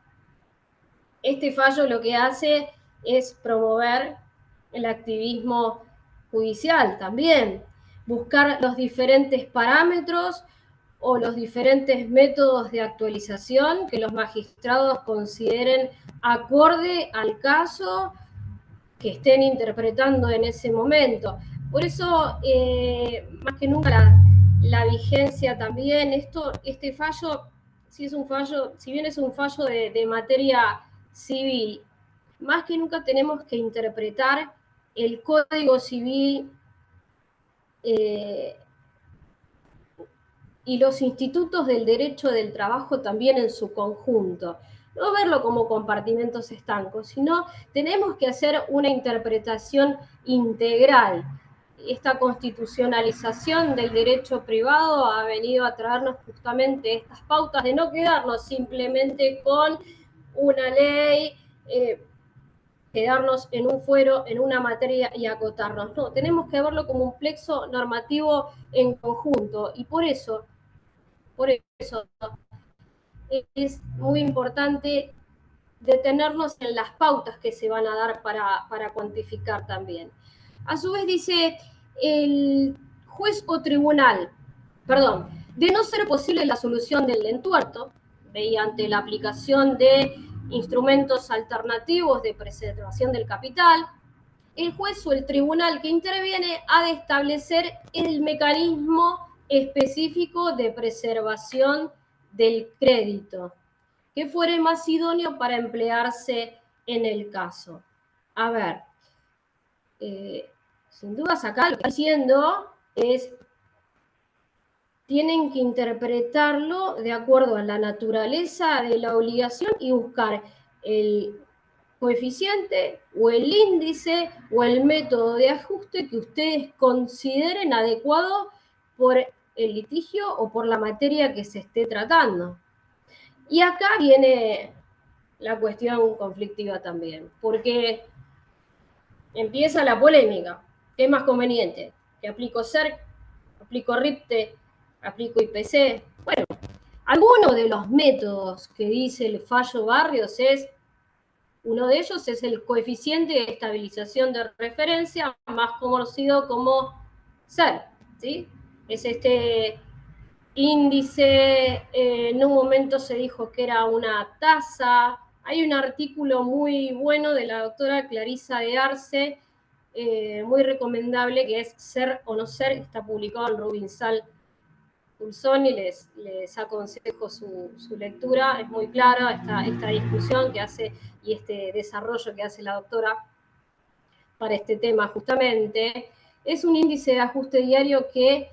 este fallo lo que hace es promover el activismo judicial también, buscar los diferentes parámetros o los diferentes métodos de actualización que los magistrados consideren acorde al caso que estén interpretando en ese momento. Por eso, más que nunca, la vigencia también, este fallo, si bien es un fallo de materia civil, más que nunca tenemos que interpretar el Código Civil y los institutos del derecho del trabajo también en su conjunto. No verlo como compartimentos estancos, sino tenemos que hacer una interpretación integral. Esta constitucionalización del derecho privado ha venido a traernos justamente estas pautas de no quedarnos simplemente con una ley, quedarnos en un fuero, en una materia y acotarnos. No, tenemos que verlo como un plexo normativo en conjunto y por eso es muy importante detenernos en las pautas que se van a dar para cuantificar también. A su vez dice, el juez o tribunal, de no ser posible la solución del entuerto, mediante la aplicación de instrumentos alternativos de preservación del capital, el juez o el tribunal que interviene ha de establecer el mecanismo específico de preservación del crédito, que fuere más idóneo para emplearse en el caso. A ver, sin dudas acá lo que está diciendo es, tienen que interpretarlo de acuerdo a la naturaleza de la obligación y buscar el coeficiente o el índice o el método de ajuste que ustedes consideren adecuado por el litigio o por la materia que se esté tratando. Y acá viene la cuestión conflictiva también, porque empieza la polémica. ¿Qué es más conveniente? ¿Que aplico CERC, aplico RIPTE, aplico IPC? Bueno, alguno de los métodos que dice el fallo Barrios uno de ellos es el coeficiente de estabilización de referencia, más conocido como CERC, ¿sí? Es este índice, en un momento se dijo que era una tasa. Hay un artículo muy bueno de la doctora Clarisa de Arce, muy recomendable, que es Ser o no ser, está publicado en Rubinsal Pulsón, y les aconsejo su lectura. Es muy clara esta discusión que hace y este desarrollo que hace la doctora para este tema justamente. Es un índice de ajuste diario que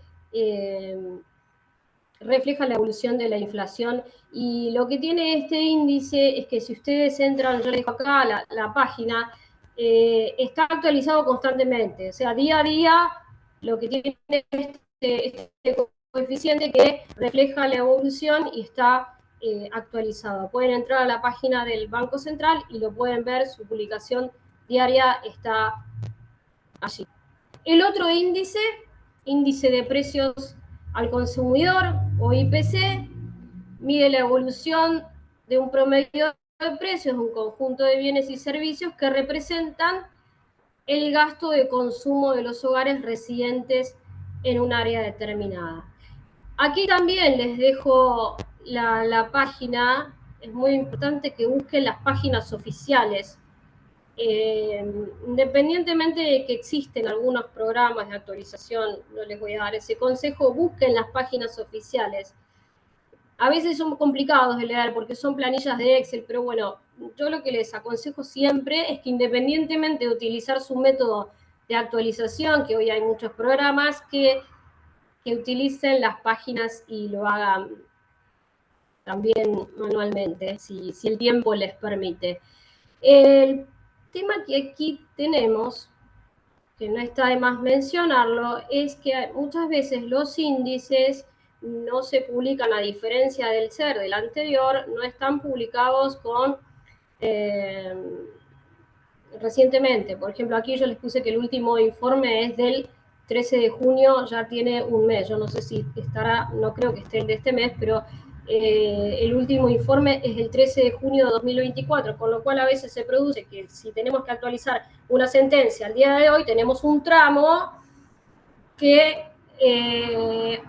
refleja la evolución de la inflación, y lo que tiene este índice es que si ustedes entran, yo les dejo acá la página, está actualizado constantemente, o sea, día a día lo que tiene este coeficiente que refleja la evolución y está actualizado. Pueden entrar a la página del Banco Central y lo pueden ver, su publicación diaria está allí. El otro índice de precios al consumidor, o IPC, mide la evolución de un promedio de precios de un conjunto de bienes y servicios que representan el gasto de consumo de los hogares residentes en un área determinada. Aquí también les dejo la página. Es muy importante que busquen las páginas oficiales. Independientemente de que existen algunos programas de actualización, no les voy a dar ese consejo, busquen las páginas oficiales. A veces son complicados de leer porque son planillas de Excel, pero bueno, yo lo que les aconsejo siempre es que, independientemente de utilizar su método de actualización, que hoy hay muchos programas, que utilicen las páginas y lo hagan también manualmente, si el tiempo les permite. El tema que aquí tenemos, que no está de más mencionarlo, es que muchas veces los índices no se publican, a diferencia del CER del anterior, no están publicados recientemente. Por ejemplo, aquí yo les puse que el último informe es del 13 de junio, ya tiene un mes. Yo no sé si estará, no creo que esté el de este mes, pero el último informe es el 13 de junio de 2024, con lo cual a veces se produce que si tenemos que actualizar una sentencia al día de hoy, tenemos un tramo que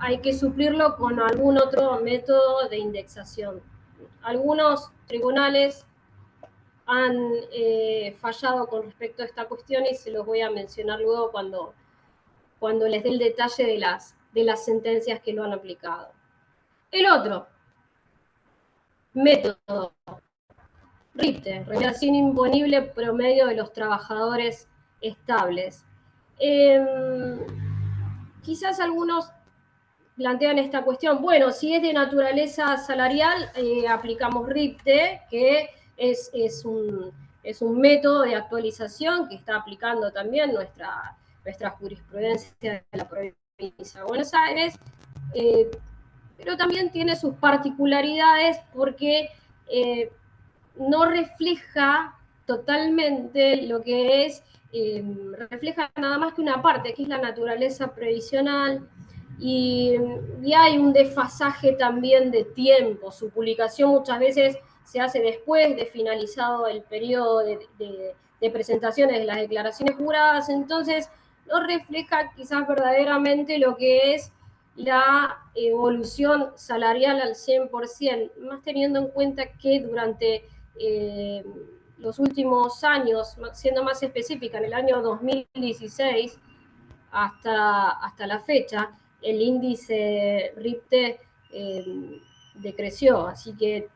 hay que suplirlo con algún otro método de indexación. Algunos tribunales han fallado con respecto a esta cuestión y se los voy a mencionar luego cuando les dé el detalle de las sentencias que lo han aplicado. El otro método, RIPTE, remuneración imponible promedio de los trabajadores estables. Quizás algunos plantean esta cuestión, bueno, si es de naturaleza salarial, aplicamos RIPTE, que es un método de actualización que está aplicando también nuestra jurisprudencia de la provincia de Buenos Aires, pero también tiene sus particularidades porque no refleja totalmente lo que es, refleja nada más que una parte, que es la naturaleza previsional, y hay un desfasaje también de tiempo. Su publicación muchas veces se hace después de finalizado el periodo de presentaciones de las declaraciones juradas, entonces no refleja quizás verdaderamente lo que es la evolución salarial al 100%, más teniendo en cuenta que durante los últimos años, siendo más específica, en el año 2016 hasta la fecha, el índice RIPTE decreció, así que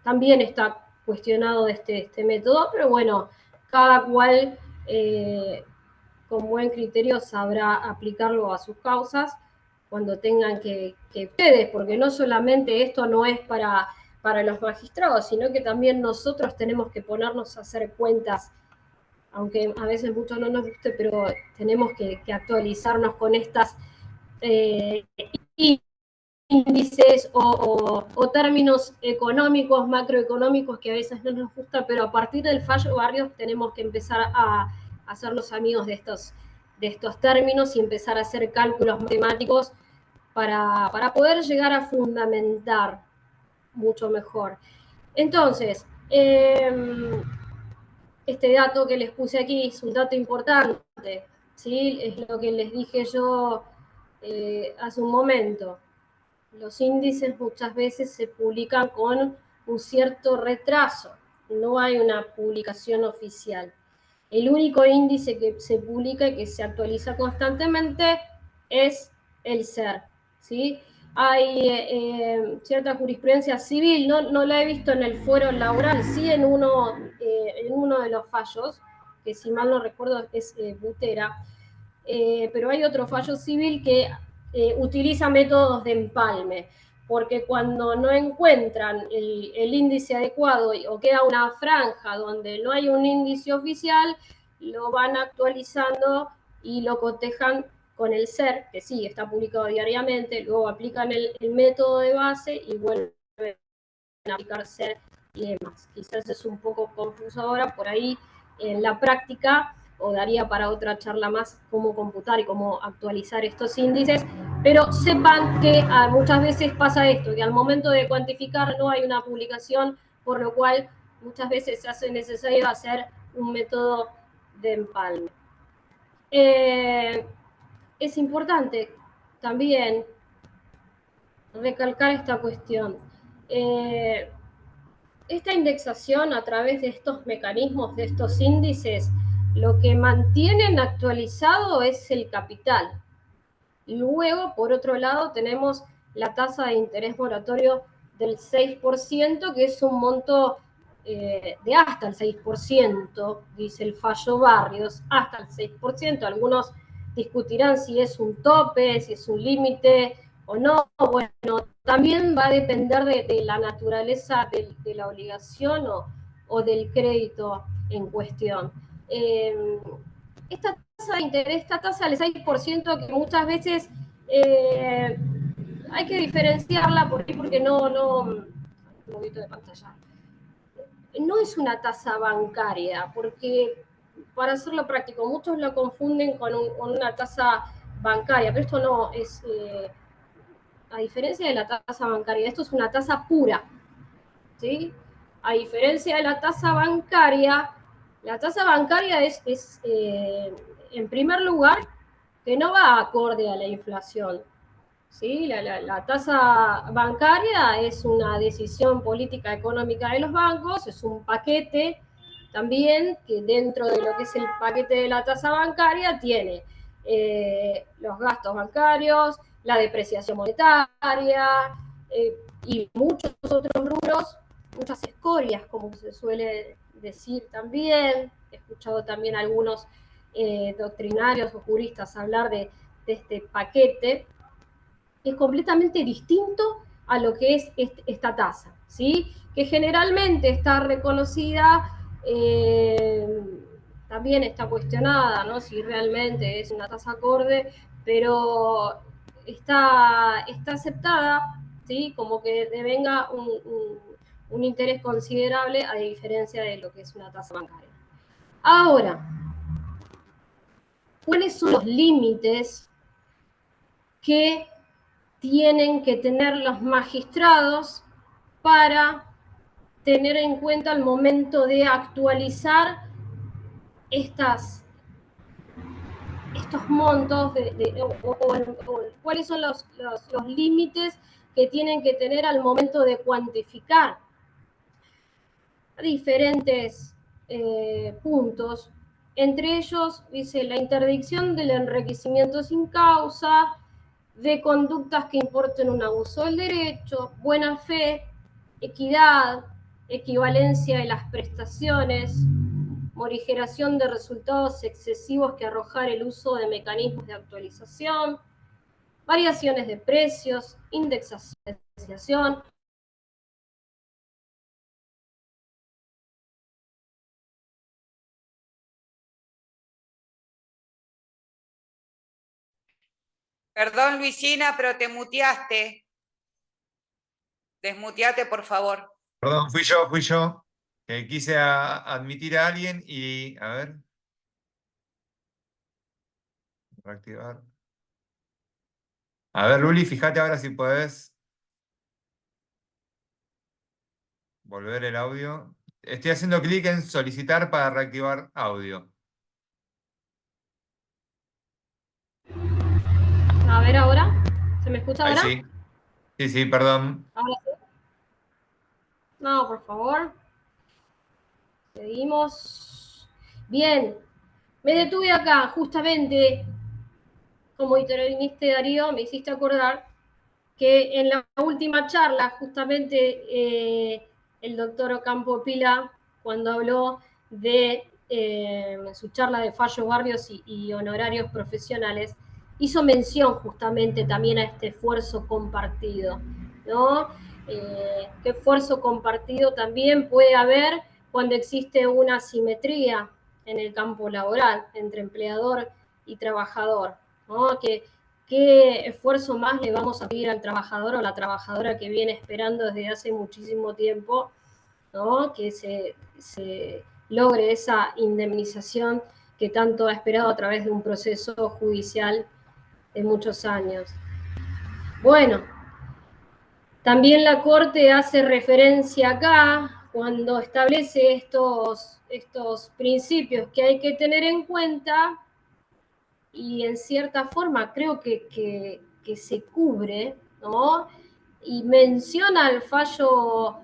también está cuestionado este método, pero bueno, cada cual con buen criterio sabrá aplicarlo a sus causas cuando tengan que ustedes, porque no solamente esto no es para los magistrados, sino que también nosotros tenemos que ponernos a hacer cuentas, aunque a veces mucho no nos guste, pero tenemos que actualizarnos con estas índices o términos económicos, macroeconómicos, que a veces no nos gusta, pero a partir del fallo Barrios tenemos que empezar a hacernos amigos de estos términos y empezar a hacer cálculos matemáticos para poder llegar a fundamentar mucho mejor. Entonces, este dato que les puse aquí es un dato importante, ¿sí? Es lo que les dije yo hace un momento. Los índices muchas veces se publican con un cierto retraso, no hay una publicación oficial. El único índice que se publica y que se actualiza constantemente es el SER, ¿sí? Hay cierta jurisprudencia civil, no la he visto en el fuero laboral, sí en uno de los fallos, que si mal no recuerdo es Butera, pero hay otro fallo civil que utiliza métodos de empalme, porque cuando no encuentran el índice adecuado o queda una franja donde no hay un índice oficial, lo van actualizando y lo cotejan con el SER, que sí, está publicado diariamente, luego aplican el método de base y vuelven a aplicar SER y demás. Quizás es un poco confuso ahora, por ahí en la práctica, o daría para otra charla más cómo computar y cómo actualizar estos índices, pero sepan que muchas veces pasa esto, que al momento de cuantificar no hay una publicación, por lo cual muchas veces se hace necesario hacer un método de empalme. Es importante también recalcar esta cuestión. Esta indexación a través de estos mecanismos, de estos índices, lo que mantienen actualizado es el capital. Luego, por otro lado, tenemos la tasa de interés moratorio del 6%, que es un monto de hasta el 6%, dice el fallo Barrios, hasta el 6%. Algunos discutirán si es un tope, si es un límite o no. Bueno, también va a depender de la naturaleza de la obligación o del crédito en cuestión. Esta tasa de interés, esta tasa del 6%, que muchas veces hay que diferenciarla porque no de pantalla. No es una tasa bancaria, porque para hacerlo práctico, muchos lo confunden con una tasa bancaria, pero esto no es, a diferencia de la tasa bancaria, esto es una tasa pura, ¿sí? A diferencia de la tasa bancaria es en primer lugar, que no va acorde a la inflación, ¿sí? La tasa bancaria es una decisión política económica de los bancos, es un paquete también que dentro de lo que es el paquete de la tasa bancaria tiene los gastos bancarios, la depreciación monetaria y muchos otros rubros, muchas escorias, como se suele decir también. He escuchado también a algunos doctrinarios o juristas hablar de este paquete. Es completamente distinto a lo que es esta tasa, ¿sí? Que generalmente está reconocida, también está cuestionada, ¿no? Si realmente es una tasa acorde, pero está aceptada, ¿sí? Como que devenga un interés considerable a diferencia de lo que es una tasa bancaria. Ahora, ¿cuáles son los límites que tienen que tener los magistrados para tener en cuenta al momento de actualizar estos montos o cuáles son los límites que tienen que tener al momento de cuantificar diferentes puntos. Entre ellos, dice, la interdicción del enriquecimiento sin causa, de conductas que importen un abuso del derecho, buena fe, equidad, equivalencia de las prestaciones, morigeración de resultados excesivos que arrojar el uso de mecanismos de actualización, variaciones de precios, indexación. Perdón, Luisina, pero te muteaste. Desmuteate, por favor. Perdón, fui yo. Que quise admitir a alguien y, a ver. Reactivar. A ver, Luli, fíjate ahora si podés volver el audio. Estoy haciendo clic en solicitar para reactivar audio. A ver ahora. ¿Se me escucha Ahí ahora? sí. Sí, perdón. ¿Ahora sí? No, por favor. Seguimos. Bien. Me detuve acá, justamente, como interviniste, Darío, me hiciste acordar que en la última charla, justamente, el doctor Ocampo Pila, cuando habló de su charla de fallos, barrios y honorarios profesionales, hizo mención justamente también a este esfuerzo compartido, ¿no? ¿Qué esfuerzo compartido también puede haber cuando existe una asimetría en el campo laboral entre empleador y trabajador, ¿no? ¿Qué esfuerzo más le vamos a pedir al trabajador o la trabajadora que viene esperando desde hace muchísimo tiempo, ¿no? Que se logre esa indemnización que tanto ha esperado a través de un proceso judicial de muchos años? Bueno, también la Corte hace referencia acá cuando establece estos principios que hay que tener en cuenta, y en cierta forma creo que se cubre, ¿no? Y menciona el fallo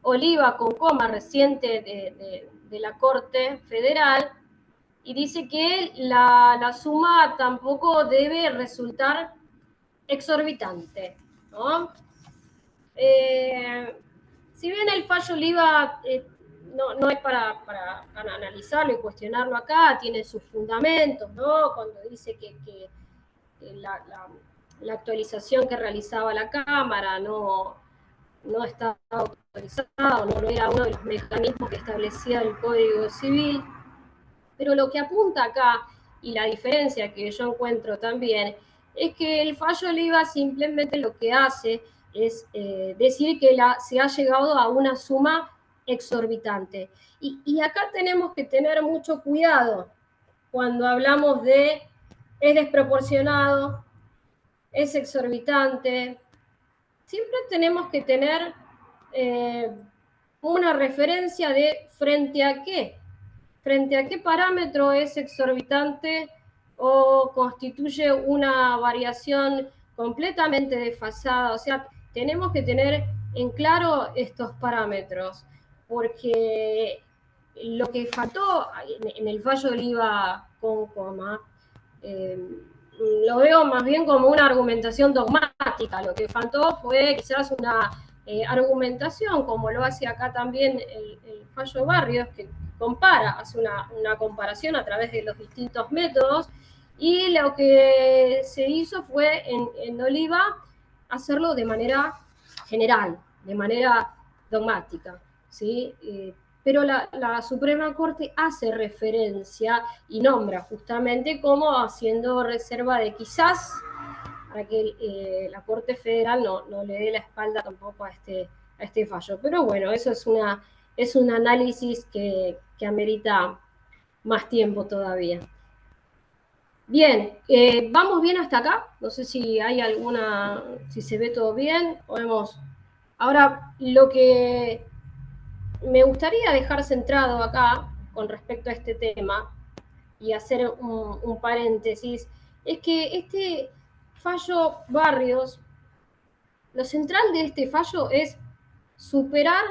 Oliva con coma reciente de la Corte Federal, y dice que la suma tampoco debe resultar exorbitante, ¿no? Si bien el fallo Oliva no es para analizarlo y cuestionarlo acá, tiene sus fundamentos, ¿no? Cuando dice que la actualización que realizaba la Cámara no estaba autorizado, no era uno de los mecanismos que establecía el Código Civil, pero lo que apunta acá, y la diferencia que yo encuentro también, es que el fallo Oliva simplemente lo que hace es decir que se ha llegado a una suma exorbitante. Y acá tenemos que tener mucho cuidado cuando hablamos de es desproporcionado, es exorbitante. Siempre tenemos que tener una referencia de frente a qué parámetro es exorbitante o constituye una variación completamente desfasada. O sea, tenemos que tener en claro estos parámetros, porque lo que faltó en el fallo del IVA con coma, lo veo más bien como una argumentación dogmática. Lo que faltó fue quizás una argumentación, como lo hace acá también el fallo Barrios, que hace una comparación a través de los distintos métodos, y lo que se hizo fue en Oliva hacerlo de manera general, de manera dogmática, ¿sí? Pero la Suprema Corte hace referencia y nombra justamente como haciendo reserva de quizás para que la Corte Federal no le dé la espalda tampoco a este fallo. Pero bueno, eso es un análisis que amerita más tiempo todavía. Bien, ¿vamos bien hasta acá? No sé si hay si se ve todo bien, podemos. Ahora, lo que me gustaría dejar centrado acá, con respecto a este tema, y hacer un paréntesis, es que este fallo Barrios, lo central de este fallo es superar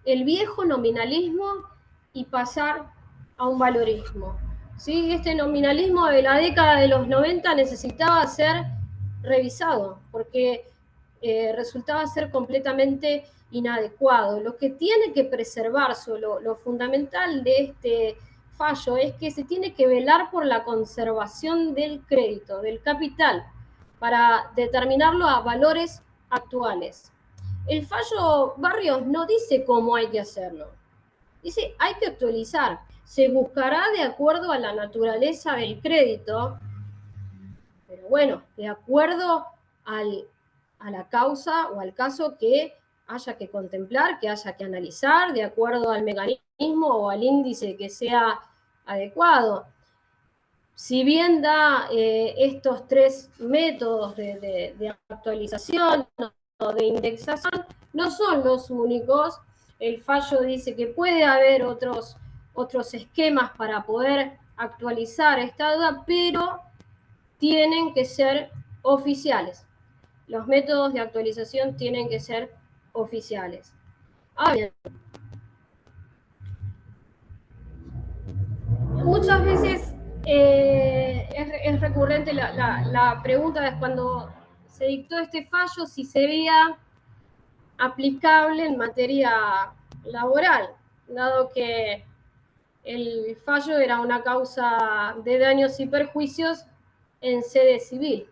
el viejo nominalismo y pasar a un valorismo. ¿Sí? Este nominalismo de la década de los 90 necesitaba ser revisado porque resultaba ser completamente inadecuado. Lo que tiene que preservarse, lo fundamental de este fallo es que se tiene que velar por la conservación del crédito, del capital, para determinarlo a valores actuales. El fallo Barrios no dice cómo hay que hacerlo. Dice, hay que actualizar. Se buscará de acuerdo a la naturaleza del crédito, pero bueno, de acuerdo a la causa o al caso que haya que contemplar, que haya que analizar, de acuerdo al mecanismo o al índice que sea adecuado. Si bien da estos tres métodos de actualización o de indexación, no son los únicos. El fallo dice que puede haber otros esquemas para poder actualizar esta deuda, pero tienen que ser oficiales. Los métodos de actualización tienen que ser oficiales. Ahora bien, muchas veces es recurrente la pregunta de cuando se dictó este fallo si se veía aplicable en materia laboral, dado que el fallo era una causa de daños y perjuicios en sede civil.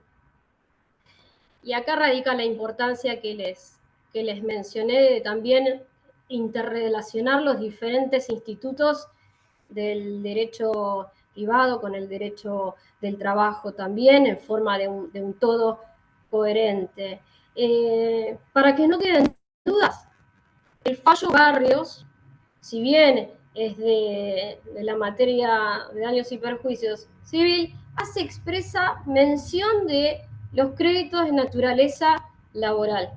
Y acá radica la importancia que les mencioné de también interrelacionar los diferentes institutos del derecho privado con el derecho del trabajo también, en forma de un todo coherente. Para que no queden dudas, el fallo Barrios, si bien es de la materia de daños y perjuicios civil, hace expresa mención de los créditos de naturaleza laboral.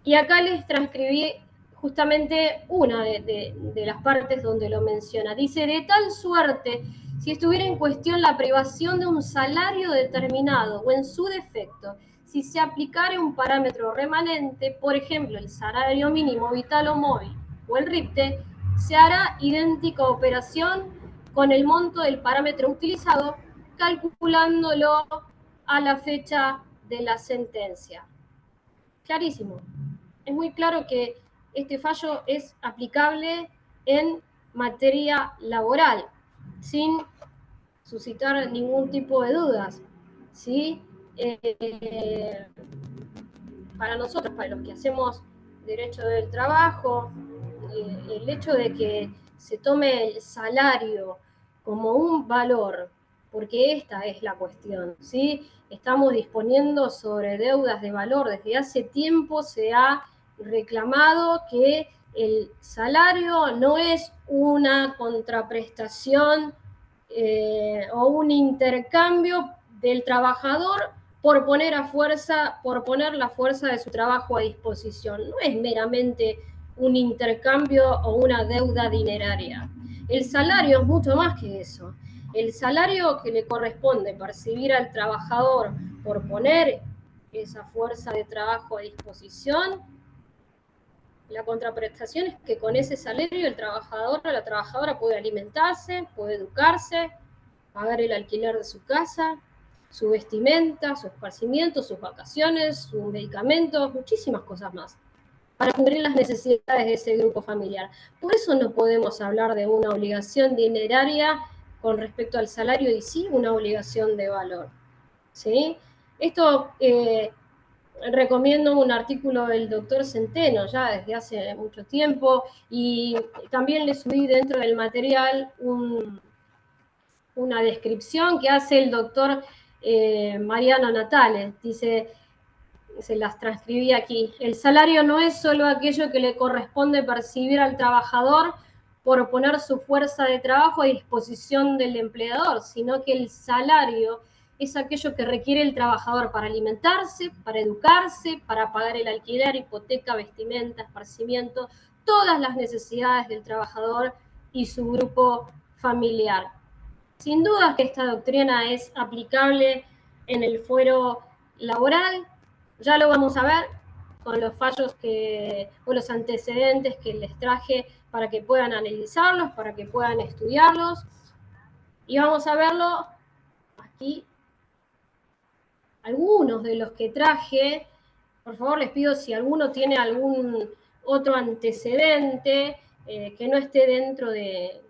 Y acá les transcribí justamente una de las partes donde lo menciona. Dice, de tal suerte, si estuviera en cuestión la privación de un salario determinado o en su defecto, si se aplicara un parámetro remanente, por ejemplo, el salario mínimo vital o móvil o el RIPTE, se hará idéntica operación con el monto del parámetro utilizado, calculándolo a la fecha de la sentencia. Clarísimo. Es muy claro que este fallo es aplicable en materia laboral, sin suscitar ningún tipo de dudas, ¿sí? Para nosotros, para los que hacemos derecho del trabajo, el hecho de que se tome el salario como un valor, porque esta es la cuestión, ¿sí? Estamos disponiendo sobre deudas de valor. Desde hace tiempo se ha reclamado que el salario no es una contraprestación o un intercambio del trabajador por poner la fuerza de su trabajo a disposición. No es meramente un intercambio o una deuda dineraria. El salario es mucho más que eso. El salario que le corresponde percibir al trabajador por poner esa fuerza de trabajo a disposición, la contraprestación es que con ese salario el trabajador o la trabajadora puede alimentarse, puede educarse, pagar el alquiler de su casa, su vestimenta, su esparcimiento, sus vacaciones, sus medicamentos, muchísimas cosas más, para cubrir las necesidades de ese grupo familiar. Por eso no podemos hablar de una obligación dineraria con respecto al salario y sí una obligación de valor, ¿sí? Esto recomiendo un artículo del doctor Centeno, ya desde hace mucho tiempo, y también le subí dentro del material una descripción que hace el doctor Mariano Natale. Dice, se las transcribí aquí, el salario no es solo aquello que le corresponde percibir al trabajador por poner su fuerza de trabajo a disposición del empleador, sino que el salario es aquello que requiere el trabajador para alimentarse, para educarse, para pagar el alquiler, hipoteca, vestimenta, esparcimiento, todas las necesidades del trabajador y su grupo familiar. Sin duda que esta doctrina es aplicable en el fuero laboral, ya lo vamos a ver con los fallos o los antecedentes que les traje para que puedan analizarlos, para que puedan estudiarlos, y vamos a verlo aquí. Algunos de los que traje, por favor les pido si alguno tiene algún otro antecedente que no esté dentro de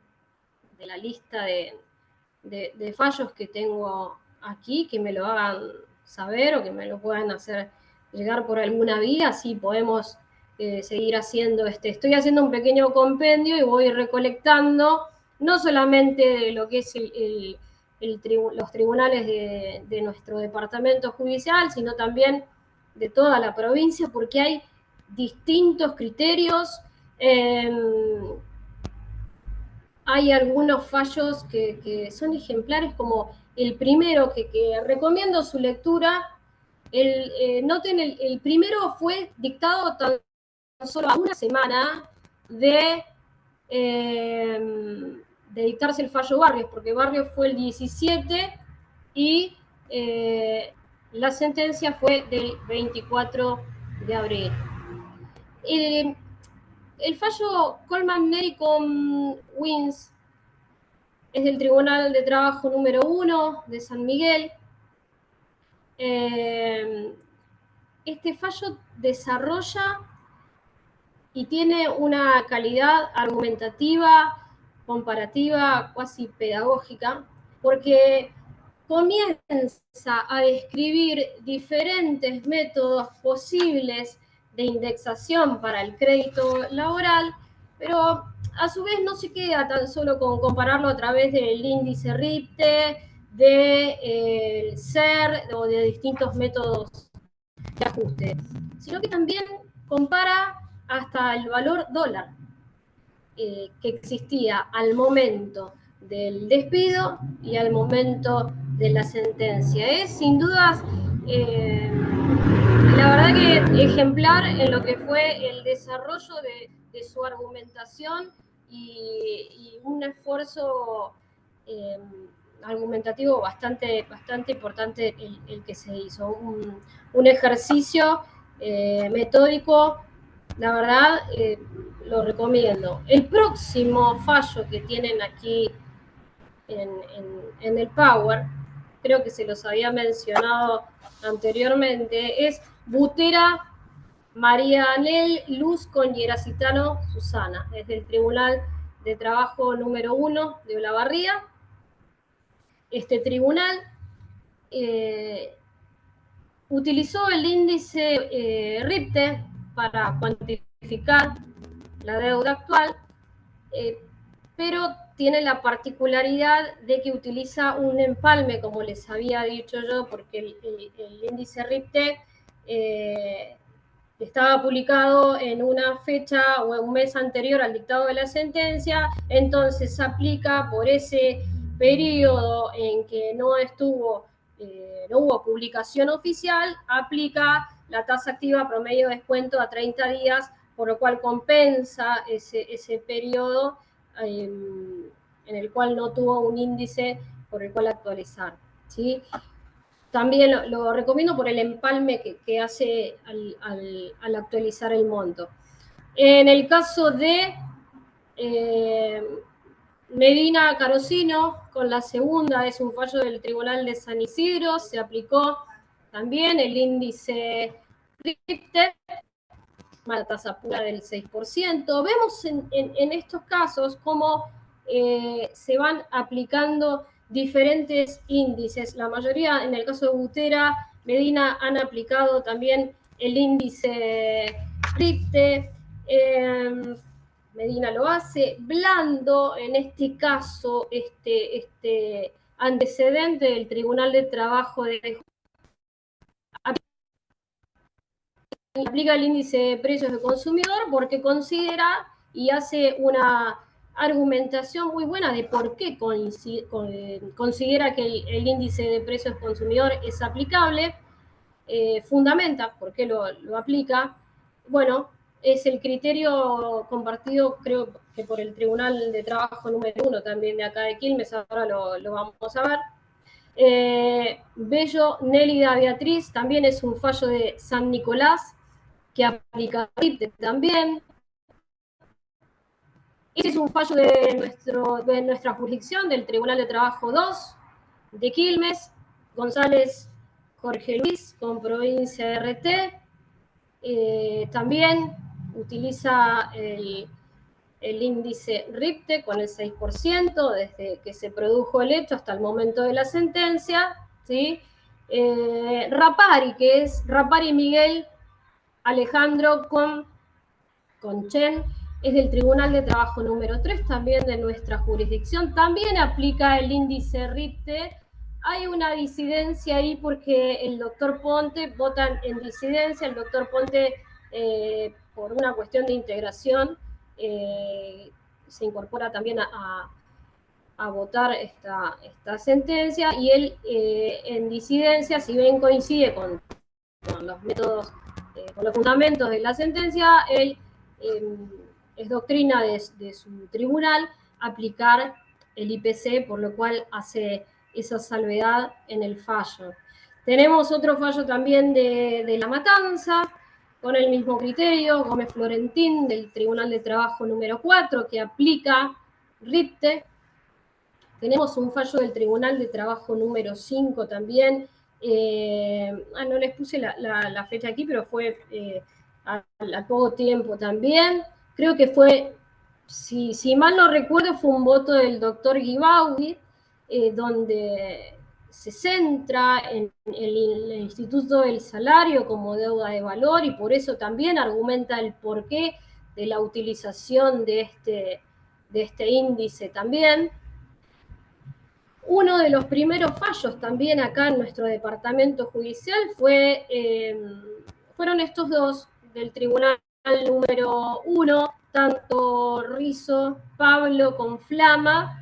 la lista de fallos que tengo aquí, que me lo hagan saber o que me lo puedan hacer llegar por alguna vía, así podemos seguir haciendo estoy haciendo un pequeño compendio y voy recolectando no solamente lo que es los tribunales de nuestro departamento judicial, sino también de toda la provincia, porque hay distintos criterios. Hay algunos fallos que son ejemplares, como el primero, que recomiendo su lectura. Noten, el primero fue dictado tan solo a una semana de dictarse el fallo Barrios, porque Barrios fue el 17 y la sentencia fue del 24 de abril. El fallo Coleman-Nericon-Wins es del Tribunal de Trabajo número 1 de San Miguel. Este fallo desarrolla y tiene una calidad argumentativa, comparativa, cuasi pedagógica, porque comienza a describir diferentes métodos posibles de indexación para el crédito laboral, pero a su vez no se queda tan solo con compararlo a través del índice RIPTE, del SER o de distintos métodos de ajuste, sino que también compara hasta el valor dólar que existía al momento del despido y al momento de la sentencia. Es sin dudas, la verdad que ejemplar en lo que fue el desarrollo de su argumentación y un esfuerzo argumentativo bastante importante el que se hizo. Un ejercicio metódico, la verdad, lo recomiendo. El próximo fallo que tienen aquí en el Power, creo que se los había mencionado anteriormente, es Butera María Anel Luz con Yeracitano Susana, es del Tribunal de Trabajo número 1 de Olavarría. Este tribunal utilizó el índice RIPTE para cuantificar la deuda actual, pero tiene la particularidad de que utiliza un empalme, como les había dicho yo, porque el índice RIPTE estaba publicado en una fecha o un mes anterior al dictado de la sentencia, entonces aplica por ese periodo en que no hubo publicación oficial, aplica la tasa activa promedio de descuento a 30 días, por lo cual compensa ese periodo en el cual no tuvo un índice por el cual actualizar, ¿sí? También lo recomiendo por el empalme que hace al actualizar el monto. En el caso de Medina Carosino, con la segunda, es un fallo del Tribunal de San Isidro, se aplicó también el índice RIPTE, una tasa pura del 6%. Vemos en estos casos cómo se van aplicando diferentes índices. La mayoría, en el caso de Butera, Medina, han aplicado también el índice RIPTE. Medina lo hace. Blando, en este caso, este antecedente del Tribunal de Trabajo aplica el índice de precios del consumidor porque considera y hace una argumentación muy buena de por qué considera que el índice de precios del consumidor es aplicable, fundamenta por qué lo aplica. Bueno, es el criterio compartido, creo que por el Tribunal de Trabajo número 1 también de acá de Quilmes, ahora lo vamos a ver. Bello Nélida Beatriz, también es un fallo de San Nicolás, que aplica RIPTE también. Este es un fallo de nuestra jurisdicción, del Tribunal de Trabajo 2 de Quilmes, González Jorge Luis, con provincia de RT. También utiliza el índice RIPTE con el 6% desde que se produjo el hecho hasta el momento de la sentencia, ¿sí? Rapari, que es Rapari Miguel Alejandro con Chen, es del Tribunal de Trabajo número 3, también de nuestra jurisdicción. También aplica el índice RIPTE. Hay una disidencia ahí porque el doctor Ponte vota en disidencia. El doctor Ponte, por una cuestión de integración, se incorpora también a votar esta sentencia, y él en disidencia, si bien coincide con los métodos, con los fundamentos de la sentencia, él es doctrina de su tribunal aplicar el IPC, por lo cual hace esa salvedad en el fallo. Tenemos otro fallo también de La Matanza, con el mismo criterio, Gómez Florentín, del Tribunal de Trabajo número 4, que aplica RIPTE. Tenemos un fallo del Tribunal de Trabajo número 5 también. No les puse la fecha aquí, pero fue al poco tiempo también. Creo que fue, si mal no recuerdo, fue un voto del doctor Guibaudi, donde se centra en el Instituto del Salario como deuda de valor, y por eso también argumenta el porqué de la utilización de este índice también. Uno de los primeros fallos también acá en nuestro departamento judicial fueron estos dos del Tribunal número 1, tanto Rizo Pablo con Flama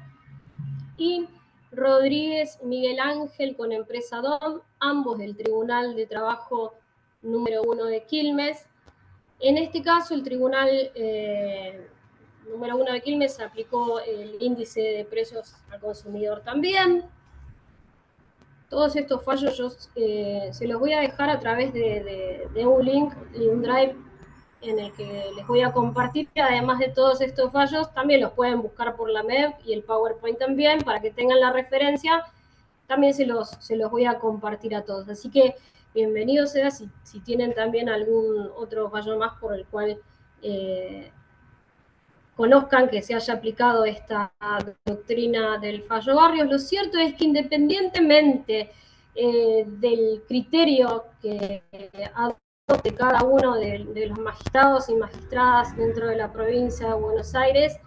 y Rodríguez Miguel Ángel con Empresa DOM, ambos del Tribunal de Trabajo número 1 de Quilmes. En este caso, el Tribunal número 1 de Quilmes aplicó el índice de precios al consumidor también. Todos estos fallos yo se los voy a dejar a través de un link y un drive en el que les voy a compartir. Además de todos estos fallos, también los pueden buscar por la MEP y el PowerPoint también, para que tengan la referencia. También se los voy a compartir a todos. Así que bienvenidos sea si tienen también algún otro fallo más por el cual conozcan que se haya aplicado esta doctrina del fallo Barrios. Lo cierto es que independientemente del criterio que adopte cada uno de los magistrados y magistradas dentro de la provincia de Buenos Aires,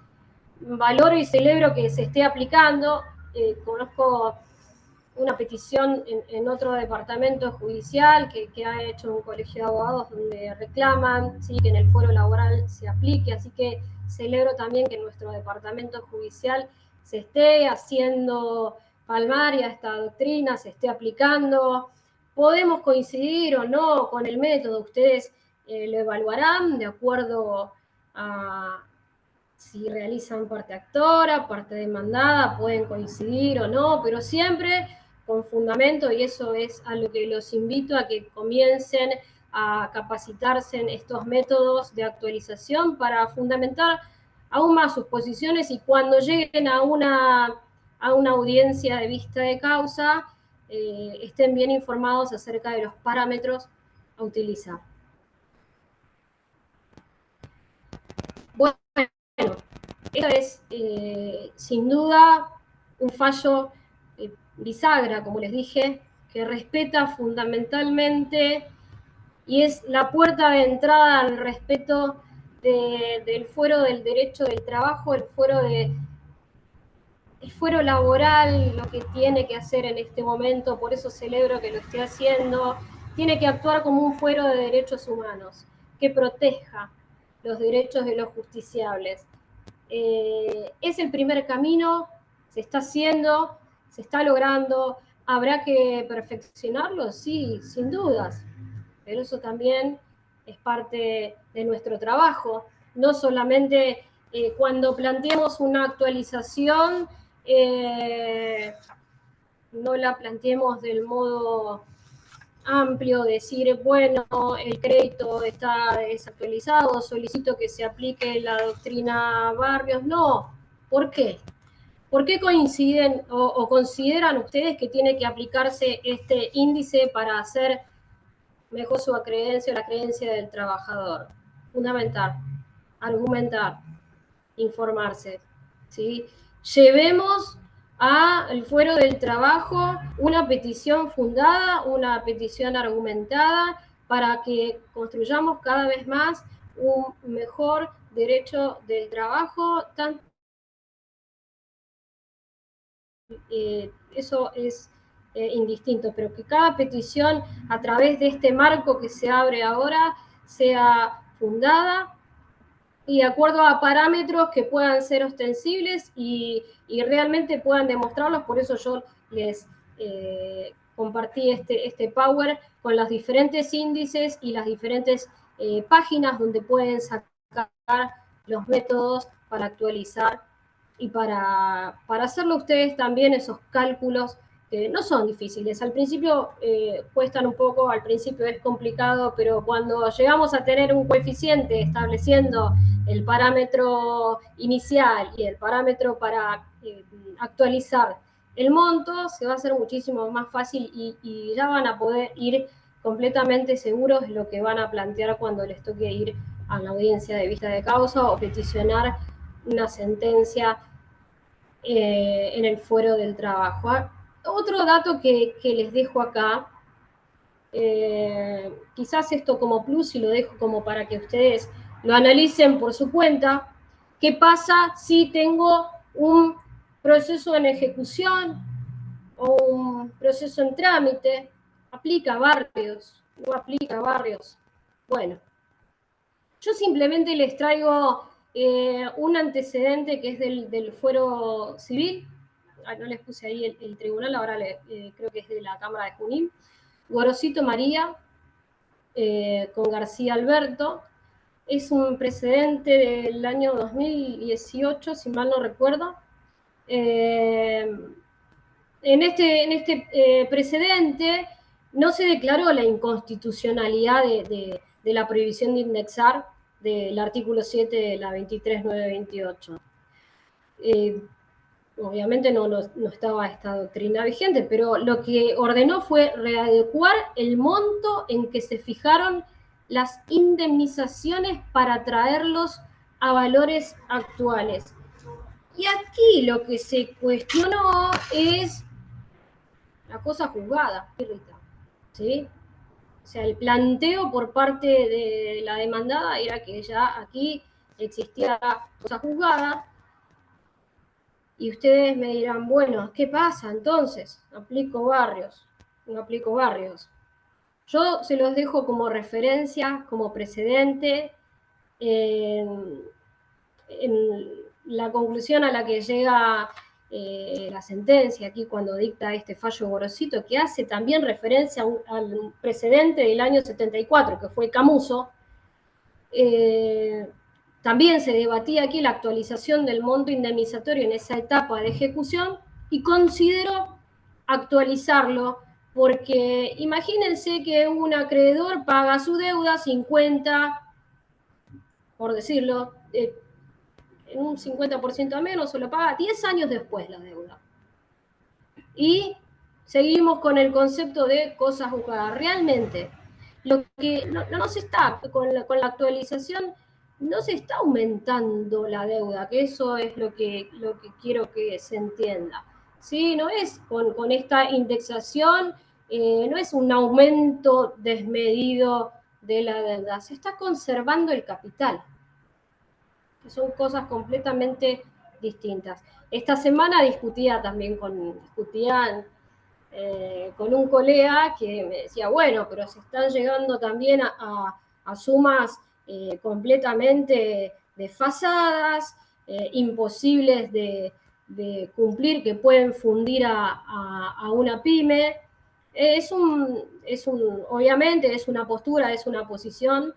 valoro y celebro que se esté aplicando. Conozco una petición en otro departamento judicial que ha hecho un colegio de abogados donde reclaman, ¿sí?, que en el fuero laboral se aplique, así que celebro también que en nuestro departamento judicial se esté haciendo palmaria esta doctrina, se esté aplicando. Podemos coincidir o no con el método, ustedes lo evaluarán de acuerdo a si realizan parte actora, parte demandada, pueden coincidir o no, pero siempre con fundamento, y eso es a lo que los invito a que comiencen a capacitarse en estos métodos de actualización para fundamentar aún más sus posiciones, y cuando lleguen a una audiencia de vista de causa, estén bien informados acerca de los parámetros a utilizar. Bueno, esto es sin duda un fallo bisagra, como les dije, que respeta fundamentalmente y es la puerta de entrada al respeto del fuero del derecho del trabajo, el fuero laboral, lo que tiene que hacer en este momento, por eso celebro que lo esté haciendo, tiene que actuar como un fuero de derechos humanos, que proteja los derechos de los justiciables. Es el primer camino, se está haciendo, se está logrando. ¿Habrá que perfeccionarlo? Sí, sin dudas, pero eso también es parte de nuestro trabajo. No solamente cuando planteamos una actualización, no la planteemos del modo amplio, decir, bueno, el crédito está desactualizado, solicito que se aplique la doctrina Barrios. No. ¿Por qué? ¿Por qué coinciden o consideran ustedes que tiene que aplicarse este índice para hacer mejor su creencia o la creencia del trabajador? Fundamental, argumentar, informarse, ¿sí? Llevemos al fuero del trabajo una petición fundada, una petición argumentada, para que construyamos cada vez más un mejor derecho del trabajo. Eso es indistinto, pero que cada petición a través de este marco que se abre ahora sea fundada y de acuerdo a parámetros que puedan ser ostensibles y realmente puedan demostrarlos. Por eso yo les compartí este Power con los diferentes índices y las diferentes páginas donde pueden sacar los métodos para actualizar y para hacerlo ustedes también esos cálculos que no son difíciles. Al principio cuestan un poco, al principio es complicado, pero cuando llegamos a tener un coeficiente estableciendo el parámetro inicial y el parámetro para actualizar el monto, se va a hacer muchísimo más fácil y ya van a poder ir completamente seguros de lo que van a plantear cuando les toque ir a la audiencia de vista de causa o peticionar una sentencia en el fuero del trabajo. Otro dato que les dejo acá, quizás esto como plus y lo dejo como para que ustedes lo analicen por su cuenta. ¿Qué pasa si tengo un proceso en ejecución o un proceso en trámite? ¿Aplica Barrios? ¿No aplica Barrios? Bueno, yo simplemente les traigo un antecedente que es del fuero civil. No les puse ahí el tribunal, ahora creo que es de la Cámara de Junín. Gorosito María con García Alberto. Es un precedente del año 2018, si mal no recuerdo. En este precedente no se declaró la inconstitucionalidad de la prohibición de indexar del artículo 7 de la 23.928. Obviamente no estaba esta doctrina vigente, pero lo que ordenó fue readecuar el monto en que se fijaron las indemnizaciones para traerlos a valores actuales. Y aquí lo que se cuestionó es la cosa juzgada, ¿sí? O sea, el planteo por parte de la demandada era que ya aquí existía cosa juzgada. Y ustedes me dirán, bueno, ¿qué pasa entonces? ¿Aplico Barrios? No aplico Barrios. Yo se los dejo como referencia, como precedente, en la conclusión a la que llega la sentencia aquí cuando dicta este fallo Gorosito, que hace también referencia al precedente del año 74, que fue Camuso. También se debatía aquí la actualización del monto indemnizatorio en esa etapa de ejecución y considero actualizarlo porque imagínense que un acreedor paga su deuda 50, por decirlo, en un 50% a menos, o lo paga 10 años después la deuda. Y seguimos con el concepto de cosas juzgadas. Realmente, lo que no se está, con la actualización, no se está aumentando la deuda, que eso es lo que quiero que se entienda. ¿Sí? No es con esta indexación, no es un aumento desmedido de la deuda, se está conservando el capital, que son cosas completamente distintas. Esta semana discutían con un colega que me decía, bueno, pero se están llegando también a sumas completamente desfasadas, imposibles de cumplir, que pueden fundir a una pyme. Obviamente es una postura, es una posición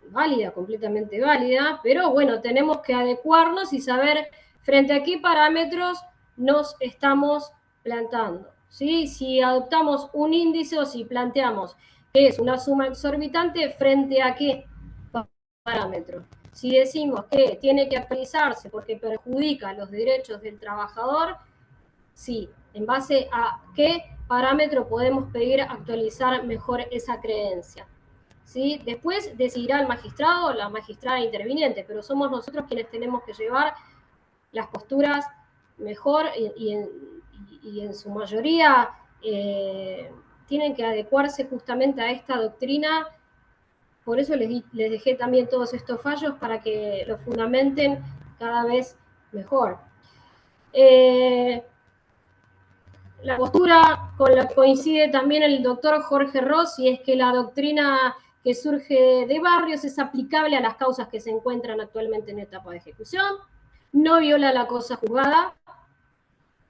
válida, completamente válida, pero bueno, tenemos que adecuarnos y saber frente a qué parámetros nos estamos plantando, ¿sí? Si adoptamos un índice o si planteamos que es una suma exorbitante, ¿frente a qué parámetro? Si decimos que tiene que actualizarse porque perjudica los derechos del trabajador, sí, ¿en base a qué parámetro podemos pedir actualizar mejor esa creencia? ¿Sí? Después decidirá el magistrado o la magistrada interviniente, pero somos nosotros quienes tenemos que llevar las posturas mejor y en su mayoría tienen que adecuarse justamente a esta doctrina. Por eso les dejé también todos estos fallos para que lo fundamenten cada vez mejor. La postura con la que coincide también el doctor Jorge Rossi es que la doctrina que surge de Barrios es aplicable a las causas que se encuentran actualmente en etapa de ejecución, no viola la cosa juzgada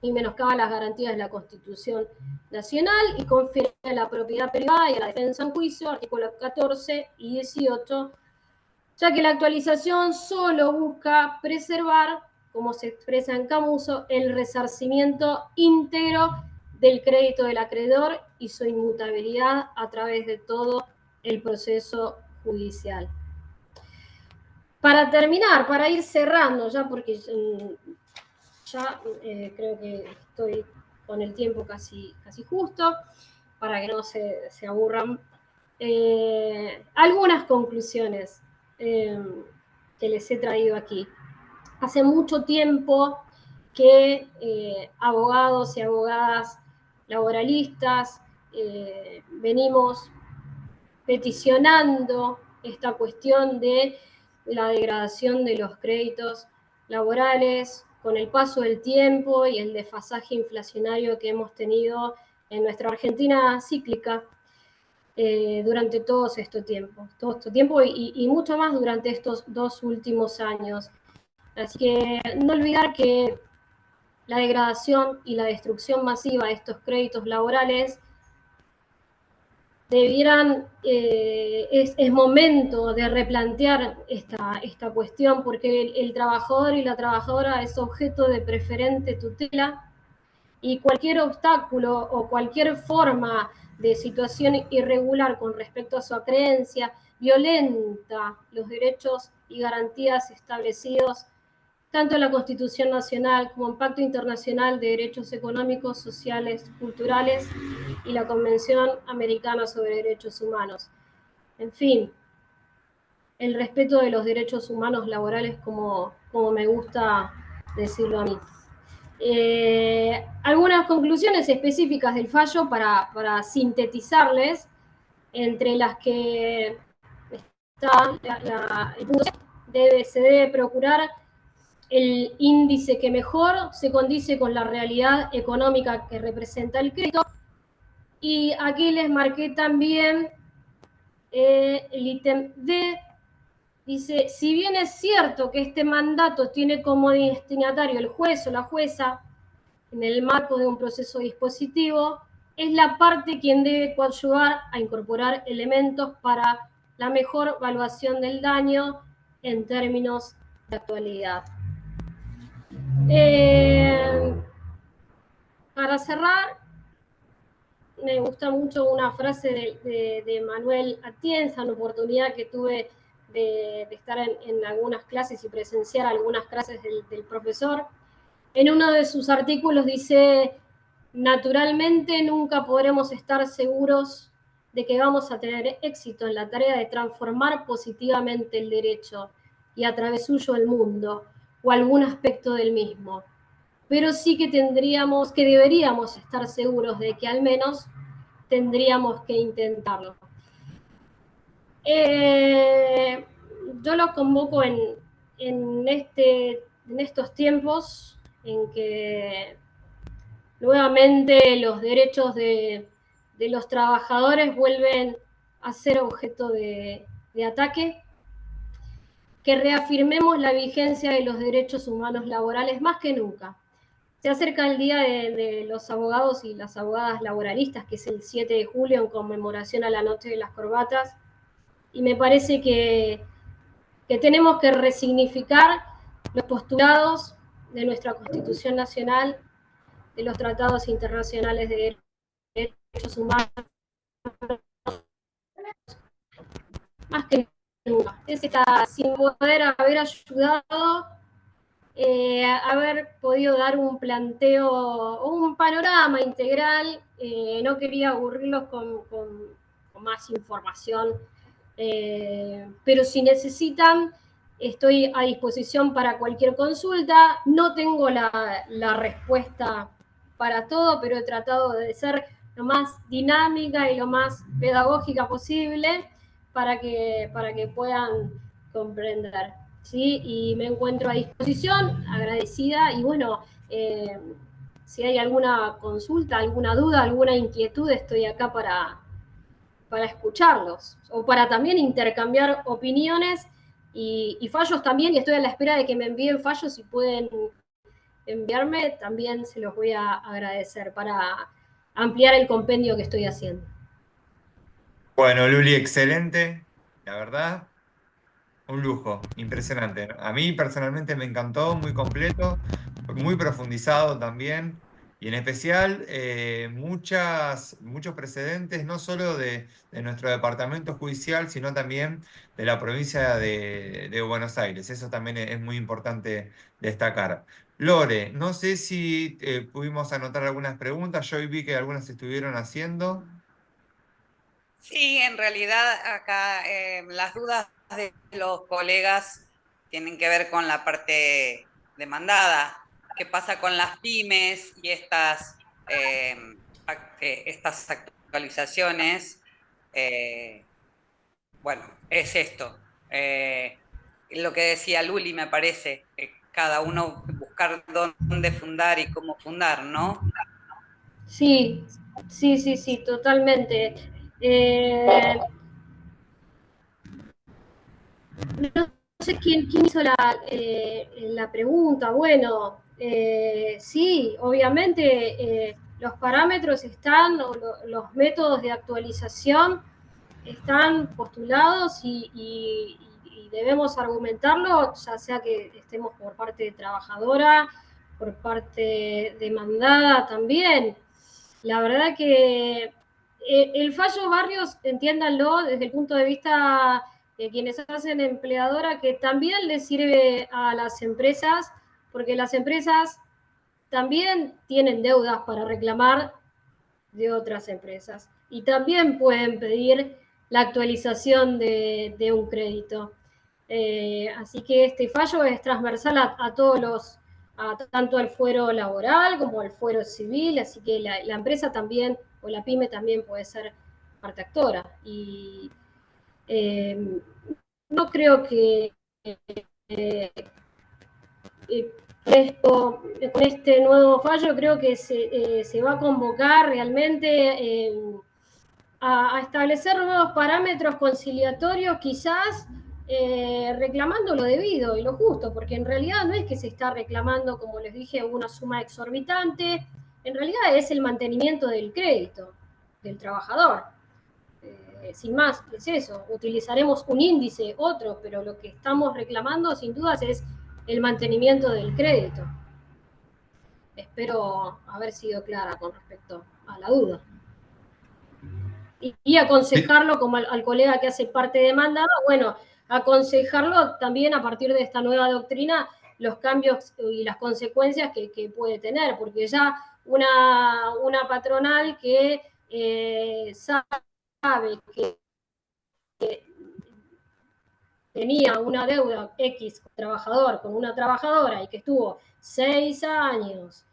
y menoscaba las garantías de la Constitución Nacional y confiere a la propiedad privada y a la defensa en juicio, artículos 14 y 18, ya que la actualización solo busca preservar, como se expresa en Camuso, el resarcimiento íntegro del crédito del acreedor y su inmutabilidad a través de todo el proceso judicial. Para terminar, para ir cerrando ya, porque ya creo que estoy con el tiempo casi justo, para que no se aburran, algunas conclusiones que les he traído aquí. Hace mucho tiempo que abogados y abogadas laboralistas venimos peticionando esta cuestión de la degradación de los créditos laborales con el paso del tiempo y el desfasaje inflacionario que hemos tenido en nuestra Argentina cíclica durante todo este tiempo y mucho más durante estos 2 últimos años. Así que no olvidar que la degradación y la destrucción masiva de estos créditos laborales es momento de replantear esta cuestión, porque el trabajador y la trabajadora es objeto de preferente tutela y cualquier obstáculo o cualquier forma de situación irregular con respecto a su creencia violenta los derechos y garantías establecidos tanto en la Constitución Nacional como en Pacto Internacional de Derechos Económicos, Sociales, Culturales y la Convención Americana sobre Derechos Humanos. En fin, el respeto de los derechos humanos laborales, como me gusta decirlo a mí. Algunas conclusiones específicas del fallo para sintetizarles, entre las que está el punto se debe procurar el índice que mejor se condice con la realidad económica que representa el crédito. Y aquí les marqué también el ítem D. Dice, si bien es cierto que este mandato tiene como destinatario el juez o la jueza en el marco de un proceso dispositivo, es la parte quien debe coadyuvar a incorporar elementos para la mejor evaluación del daño en términos de actualidad. Para cerrar, me gusta mucho una frase de Manuel Atienza, una oportunidad que tuve de estar en algunas clases y presenciar algunas clases del profesor. En uno de sus artículos dice, naturalmente nunca podremos estar seguros de que vamos a tener éxito en la tarea de transformar positivamente el derecho y a través suyo el mundo o algún aspecto del mismo. Pero sí que deberíamos estar seguros de que al menos tendríamos que intentarlo. Yo lo convoco en estos tiempos en que nuevamente los derechos de los trabajadores vuelven a ser objeto de ataque, que reafirmemos la vigencia de los derechos humanos laborales más que nunca. Se acerca el día de los abogados y las abogadas laboralistas, que es el 7 de julio, en conmemoración a la Noche de las Corbatas. y me parece que tenemos que resignificar los postulados de nuestra Constitución Nacional, de los tratados internacionales de derechos humanos, más que nunca. Sin poder haber ayudado, haber podido dar un planteo o un panorama integral, no quería aburrirlos con más información, pero si necesitan, estoy a disposición para cualquier consulta. No tengo la respuesta para todo, pero he tratado de ser lo más dinámica y lo más pedagógica posible para que puedan comprender, ¿sí? Y me encuentro a disposición, agradecida, y bueno, si hay alguna consulta, alguna duda, alguna inquietud, estoy acá para escucharlos, o para también intercambiar opiniones y fallos también, y estoy a la espera de que me envíen fallos. Si pueden enviarme, también se los voy a agradecer para ampliar el compendio que estoy haciendo. Bueno, Luli, excelente, la verdad. Un lujo, impresionante. A mí personalmente me encantó, muy completo, muy profundizado también, y en especial muchos precedentes, no solo de nuestro departamento judicial, sino también de la provincia de Buenos Aires. Eso también es muy importante destacar. Lore, no sé si pudimos anotar algunas preguntas, yo vi que algunas se estuvieron haciendo. Sí, en realidad acá las dudas de los colegas tienen que ver con la parte demandada. ¿Qué pasa con las pymes y estas actualizaciones? Bueno, es esto. Lo que decía Luli, me parece, cada uno buscar dónde fundar y cómo fundar, ¿no? Sí, totalmente. No sé quién hizo la pregunta. Bueno, sí, obviamente los parámetros están, los métodos de actualización están postulados y debemos argumentarlo, ya sea que estemos por parte de trabajadora, por parte demandada también. La verdad que el fallo Barrios, entiéndanlo desde el punto de vista de quienes hacen empleadora, que también les sirve a las empresas, porque las empresas también tienen deudas para reclamar de otras empresas y también pueden pedir la actualización de un crédito. Así que este fallo es transversal a todos los, tanto al fuero laboral como al fuero civil, así que la empresa también, o la pyme también puede ser parte actora. Y no creo que con este nuevo fallo creo que se va a convocar realmente a establecer nuevos parámetros conciliatorios, quizás reclamando lo debido y lo justo, porque en realidad no es que se está reclamando, como les dije, una suma exorbitante, en realidad es el mantenimiento del crédito del trabajador. Sin más, es eso. Utilizaremos un índice, otro, pero lo que estamos reclamando sin dudas es el mantenimiento del crédito. Espero haber sido clara con respecto a la duda. Y aconsejarlo, como al colega que hace parte de demanda, bueno, aconsejarlo también a partir de esta nueva doctrina, los cambios y las consecuencias que puede tener, porque ya una patronal que sabe que tenía una deuda X trabajador con una trabajadora y que estuvo 6 años,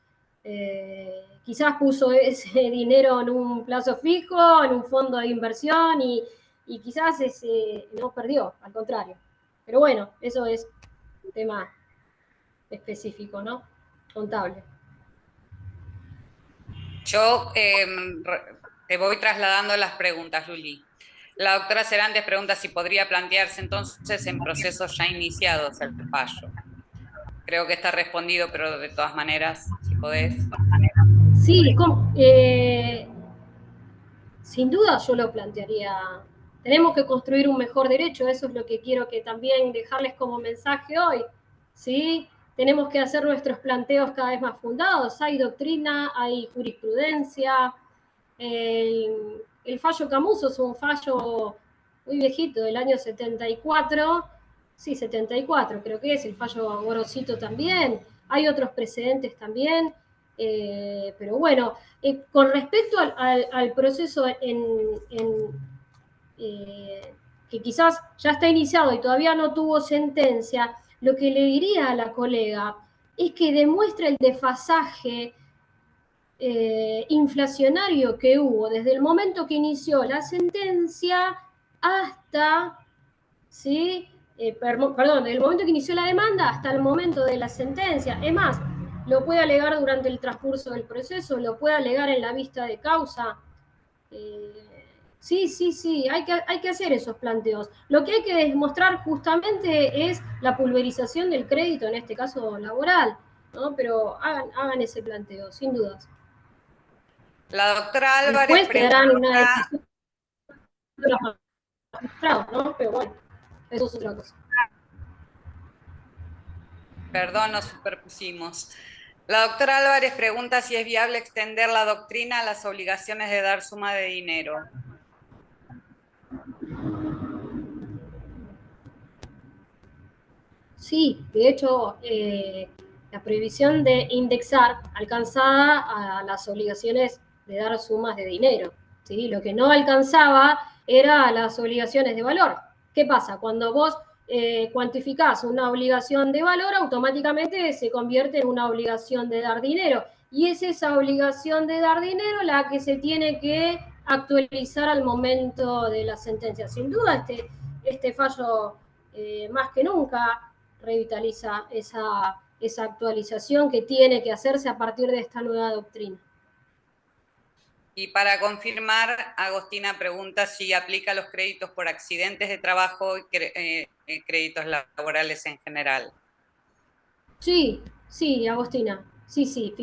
quizás puso ese dinero en un plazo fijo, en un fondo de inversión y quizás no perdió, al contrario. Pero bueno, eso es un tema específico, ¿no? Contable. Yo te voy trasladando las preguntas, Luli. La doctora Serantes pregunta si podría plantearse entonces en procesos ya iniciados el fallo. Creo que está respondido, pero de todas maneras, si podés. Sí, sin duda yo lo plantearía Tenemos que construir un mejor derecho, eso es lo que quiero que también dejarles como mensaje hoy, ¿sí? Tenemos que hacer nuestros planteos cada vez más fundados, hay doctrina, hay jurisprudencia, el fallo Camuso es un fallo muy viejito, del año 74, sí, 74 creo que es, el fallo Gorosito también, hay otros precedentes también, pero bueno, con respecto al proceso que quizás ya está iniciado y todavía no tuvo sentencia, lo que le diría a la colega es que demuestre el desfasaje inflacionario que hubo desde el momento que inició la sentencia hasta, ¿sí? Perdón, desde el momento que inició la demanda hasta el momento de la sentencia. Es más, lo puede alegar durante el transcurso del proceso, lo puede alegar en la vista de causa. Sí, hay que hacer esos planteos. Lo que hay que demostrar justamente es la pulverización del crédito, en este caso laboral, ¿no? Pero hagan ese planteo, sin dudas. La doctora Álvarez Después quedarán pregunta, una decisión de los magistrados, ¿no? Pero bueno, eso es otra cosa. perdón, nos superpusimos. La doctora Álvarez pregunta si es viable extender la doctrina a las obligaciones de dar suma de dinero. Sí, de hecho, la prohibición de indexar alcanzaba a las obligaciones de dar sumas de dinero, ¿sí? Lo que no alcanzaba era las obligaciones de valor. ¿Qué pasa? Cuando vos cuantificás una obligación de valor, automáticamente se convierte en una obligación de dar dinero. Y es esa obligación de dar dinero la que se tiene que actualizar al momento de la sentencia. Sin duda, este fallo, más que nunca, revitaliza esa actualización que tiene que hacerse a partir de esta nueva doctrina. Y para confirmar, Agostina pregunta si aplica los créditos por accidentes de trabajo y créditos laborales en general. Sí, Agostina, sí.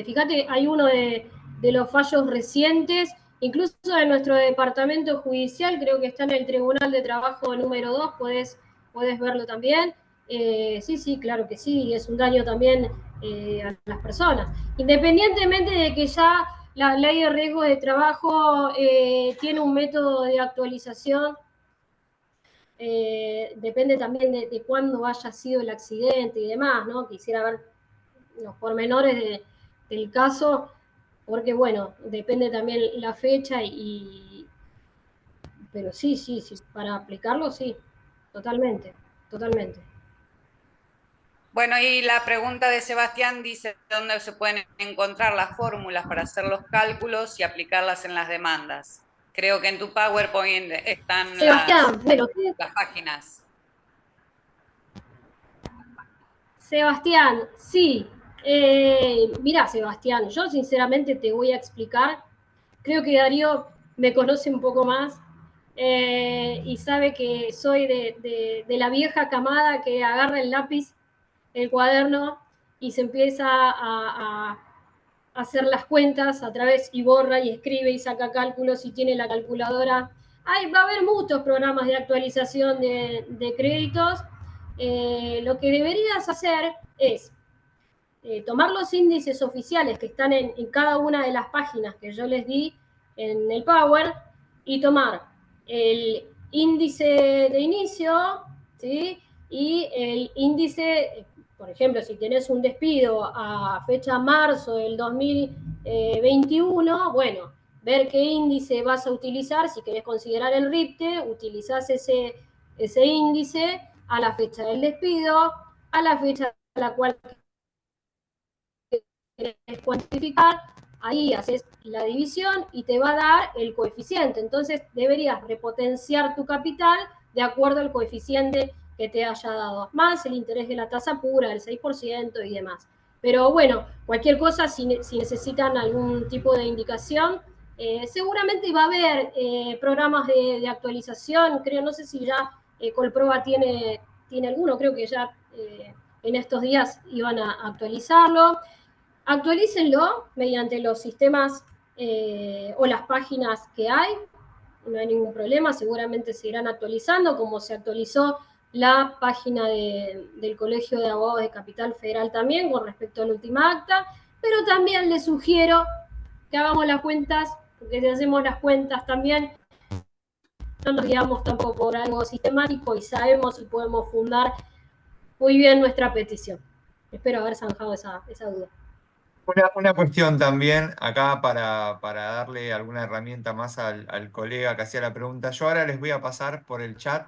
Fíjate, hay uno de los fallos recientes, incluso en nuestro departamento judicial, creo que está en el Tribunal de Trabajo número 2, podés verlo también. Sí, claro que sí, es un daño también a las personas. Independientemente de que ya la ley de riesgo de trabajo tiene un método de actualización, depende también de cuándo haya sido el accidente y demás, ¿no? Quisiera ver los pormenores del caso, porque bueno, depende también la fecha pero sí, para aplicarlo sí, totalmente. Bueno, y la pregunta de Sebastián dice dónde se pueden encontrar las fórmulas para hacer los cálculos y aplicarlas en las demandas. Creo que en tu PowerPoint están Sebastián, las páginas. Sebastián, sí. Mira, Sebastián, yo sinceramente te voy a explicar. Creo que Darío me conoce un poco más y sabe que soy de la vieja camada que agarra el lápiz, el cuaderno y se empieza a hacer las cuentas a través y borra y escribe y saca cálculos y tiene la calculadora. Va a haber muchos programas de actualización de créditos. Lo que deberías hacer es tomar los índices oficiales que están en cada una de las páginas que yo les di en el Power y tomar el índice de inicio, ¿sí? Y el índice, por ejemplo, si tenés un despido a fecha marzo del 2021, bueno, ver qué índice vas a utilizar. Si querés considerar el RIPTE, utilizás ese índice a la fecha del despido, a la fecha a la cual querés cuantificar, ahí haces la división y te va a dar el coeficiente. Entonces deberías repotenciar tu capital de acuerdo al coeficiente que te haya dado, más el interés de la tasa pura, el 6% y demás. Pero bueno, cualquier cosa, si necesitan algún tipo de indicación, seguramente va a haber programas de actualización. Creo, no sé si ya Colproba tiene alguno, creo que ya en estos días iban a actualizarlo. Actualícenlo mediante los sistemas o las páginas que hay. no hay ningún problema, seguramente se irán actualizando, como se actualizó la página del Colegio de Abogados de Capital Federal también con respecto a la última acta, pero también les sugiero que hagamos las cuentas, porque si hacemos las cuentas también no nos guiamos tampoco por algo sistemático y sabemos y podemos fundar muy bien nuestra petición. Espero haber zanjado esa duda. Una cuestión también acá para darle alguna herramienta más al colega que hacía la pregunta. Yo ahora les voy a pasar por el chat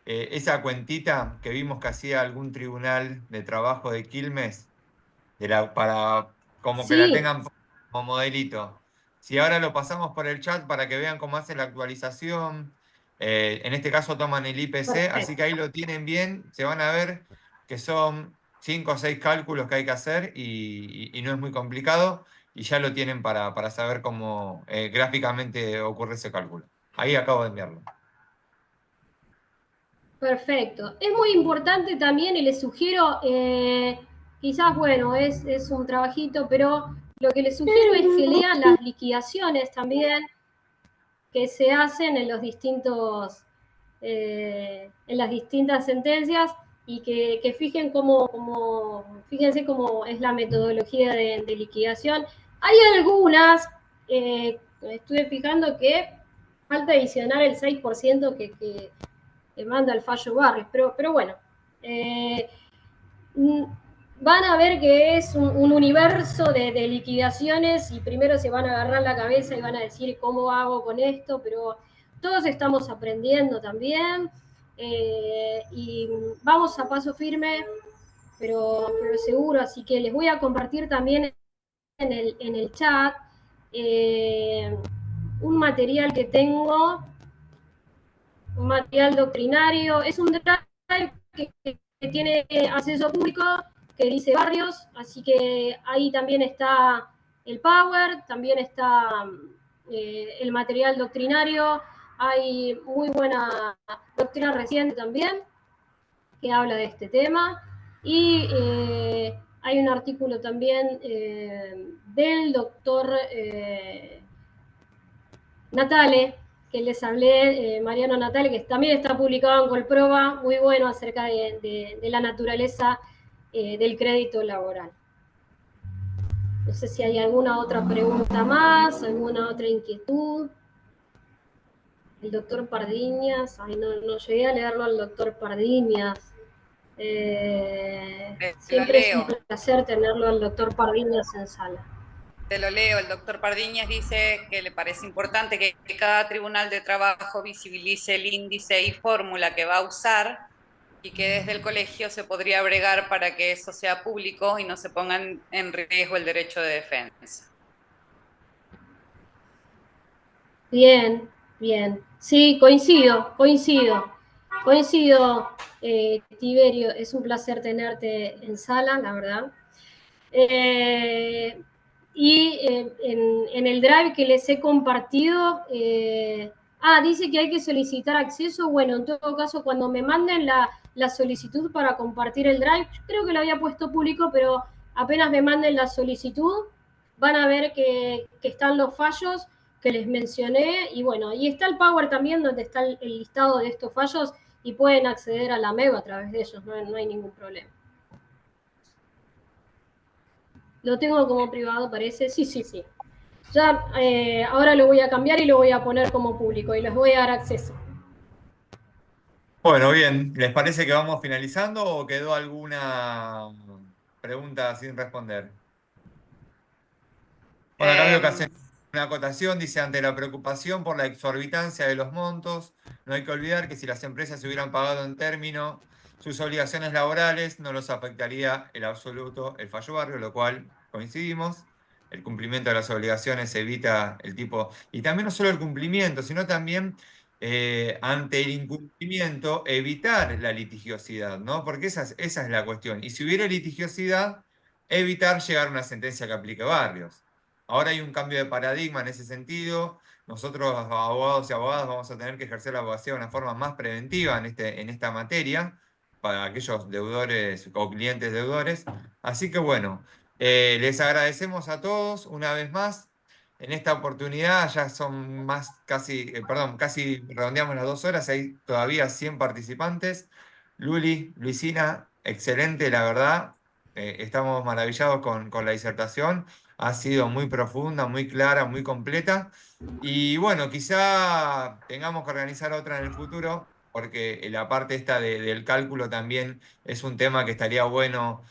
esa cuentita que vimos que hacía algún tribunal de trabajo de Quilmes, para como que la Sí, tengan como modelito. Si ahora lo pasamos por el chat para que vean cómo hace la actualización, en este caso toman el IPC, así perfecto. que ahí lo tienen bien, se van a ver que son 5 o 6 cálculos que hay que hacer y no es muy complicado y ya lo tienen para saber cómo gráficamente ocurre ese cálculo. Ahí acabo de enviarlo. Perfecto. Es muy importante también y les sugiero, quizás, bueno, es un trabajito, pero lo que les sugiero es que lean las liquidaciones también que se hacen en los distintos, en las distintas sentencias y que fíjense cómo es la metodología de liquidación. Hay algunas, estuve fijando que falta adicionar el 6% que manda el fallo Barrios, pero bueno, van a ver que es un universo de liquidaciones y primero se van a agarrar la cabeza y van a decir cómo hago con esto, pero todos estamos aprendiendo también y vamos a paso firme, pero seguro, así que les voy a compartir también en el chat un material que tengo, un material doctrinario, es un drive que tiene acceso público, que dice Barrios, así que ahí también está el Power, también está el material doctrinario, hay muy buena doctrina reciente también que habla de este tema y hay un artículo también del doctor Natale, que les hablé, Mariano Natale, que también está publicado en Colproba, muy bueno acerca de la naturaleza del crédito laboral. No sé si hay alguna otra pregunta más, alguna otra inquietud. El doctor Pardiñas, ay, no llegué a leerlo al doctor Pardiñas. Lo Siempre es un leo. placer tenerlo al doctor Pardiñas en sala. Te lo leo, el doctor Pardiñas dice que le parece importante que cada tribunal de trabajo visibilice el índice y fórmula que va a usar y que desde el colegio se podría bregar para que eso sea público y no se ponga en riesgo el derecho de defensa. Bien, bien. Sí, coincido. Tiberio, es un placer tenerte en sala, la verdad. En el drive que les he compartido, dice que hay que solicitar acceso. Bueno, en todo caso, cuando me manden la solicitud para compartir el drive, creo que lo había puesto público, pero apenas me manden la solicitud, van a ver que están los fallos que les mencioné. Y bueno, y está el Power también, donde está el listado de estos fallos y pueden acceder a la MEB a través de ellos, no hay ningún problema. Lo tengo como privado, parece. Sí. Ya ahora lo voy a cambiar y lo voy a poner como público y les voy a dar acceso. Bueno, bien, ¿les parece que vamos finalizando o quedó alguna pregunta sin responder? Bueno, acá veo que hacen una acotación, dice, ante la preocupación por la exorbitancia de los montos, no hay que olvidar que si las empresas se hubieran pagado en término sus obligaciones laborales, no los afectaría el absoluto el fallo Barrio, lo cual coincidimos. El cumplimiento de las obligaciones evita el tipo, y también no solo el cumplimiento, sino también ante el incumplimiento evitar la litigiosidad, ¿no? Porque esa es la cuestión. Y si hubiera litigiosidad, evitar llegar a una sentencia que aplique Barrios. Ahora hay un cambio de paradigma en ese sentido. Nosotros, abogados y abogadas, vamos a tener que ejercer la abogacía de una forma más preventiva en esta materia para aquellos deudores o clientes deudores. Así que bueno, les agradecemos a todos una vez más. En esta oportunidad ya son casi redondeamos las 2 horas, hay todavía 100 participantes. Luli, Luisina, excelente, la verdad. Estamos maravillados con la disertación. Ha sido muy profunda, muy clara, muy completa. Y bueno, quizá tengamos que organizar otra en el futuro, porque la parte esta del cálculo también es un tema que estaría bueno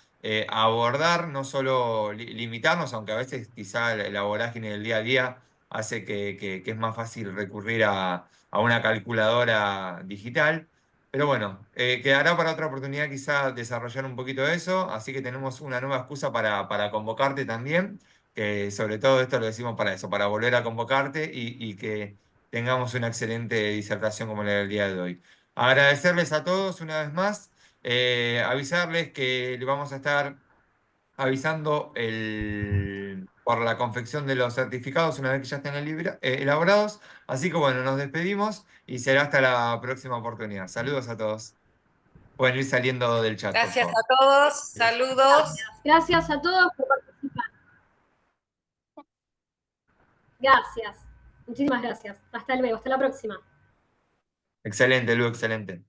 abordar, no solo limitarnos, aunque a veces quizá la vorágine del día a día hace que es más fácil recurrir a una calculadora digital. Pero bueno, quedará para otra oportunidad quizá desarrollar un poquito de eso, así que tenemos una nueva excusa para convocarte también, que sobre todo esto lo decimos para eso, para volver a convocarte y que tengamos una excelente disertación como la del día de hoy. Agradecerles a todos una vez más, avisarles que le vamos a estar avisando por la confección de los certificados una vez que ya estén elaborados. Así que bueno, nos despedimos y será hasta la próxima oportunidad. Saludos a todos. Pueden ir saliendo del chat, por Gracias favor. a todos, saludos. Gracias a todos por participar. Gracias. Muchísimas gracias. Hasta luego. Hasta la próxima. Excelente, Lu, excelente.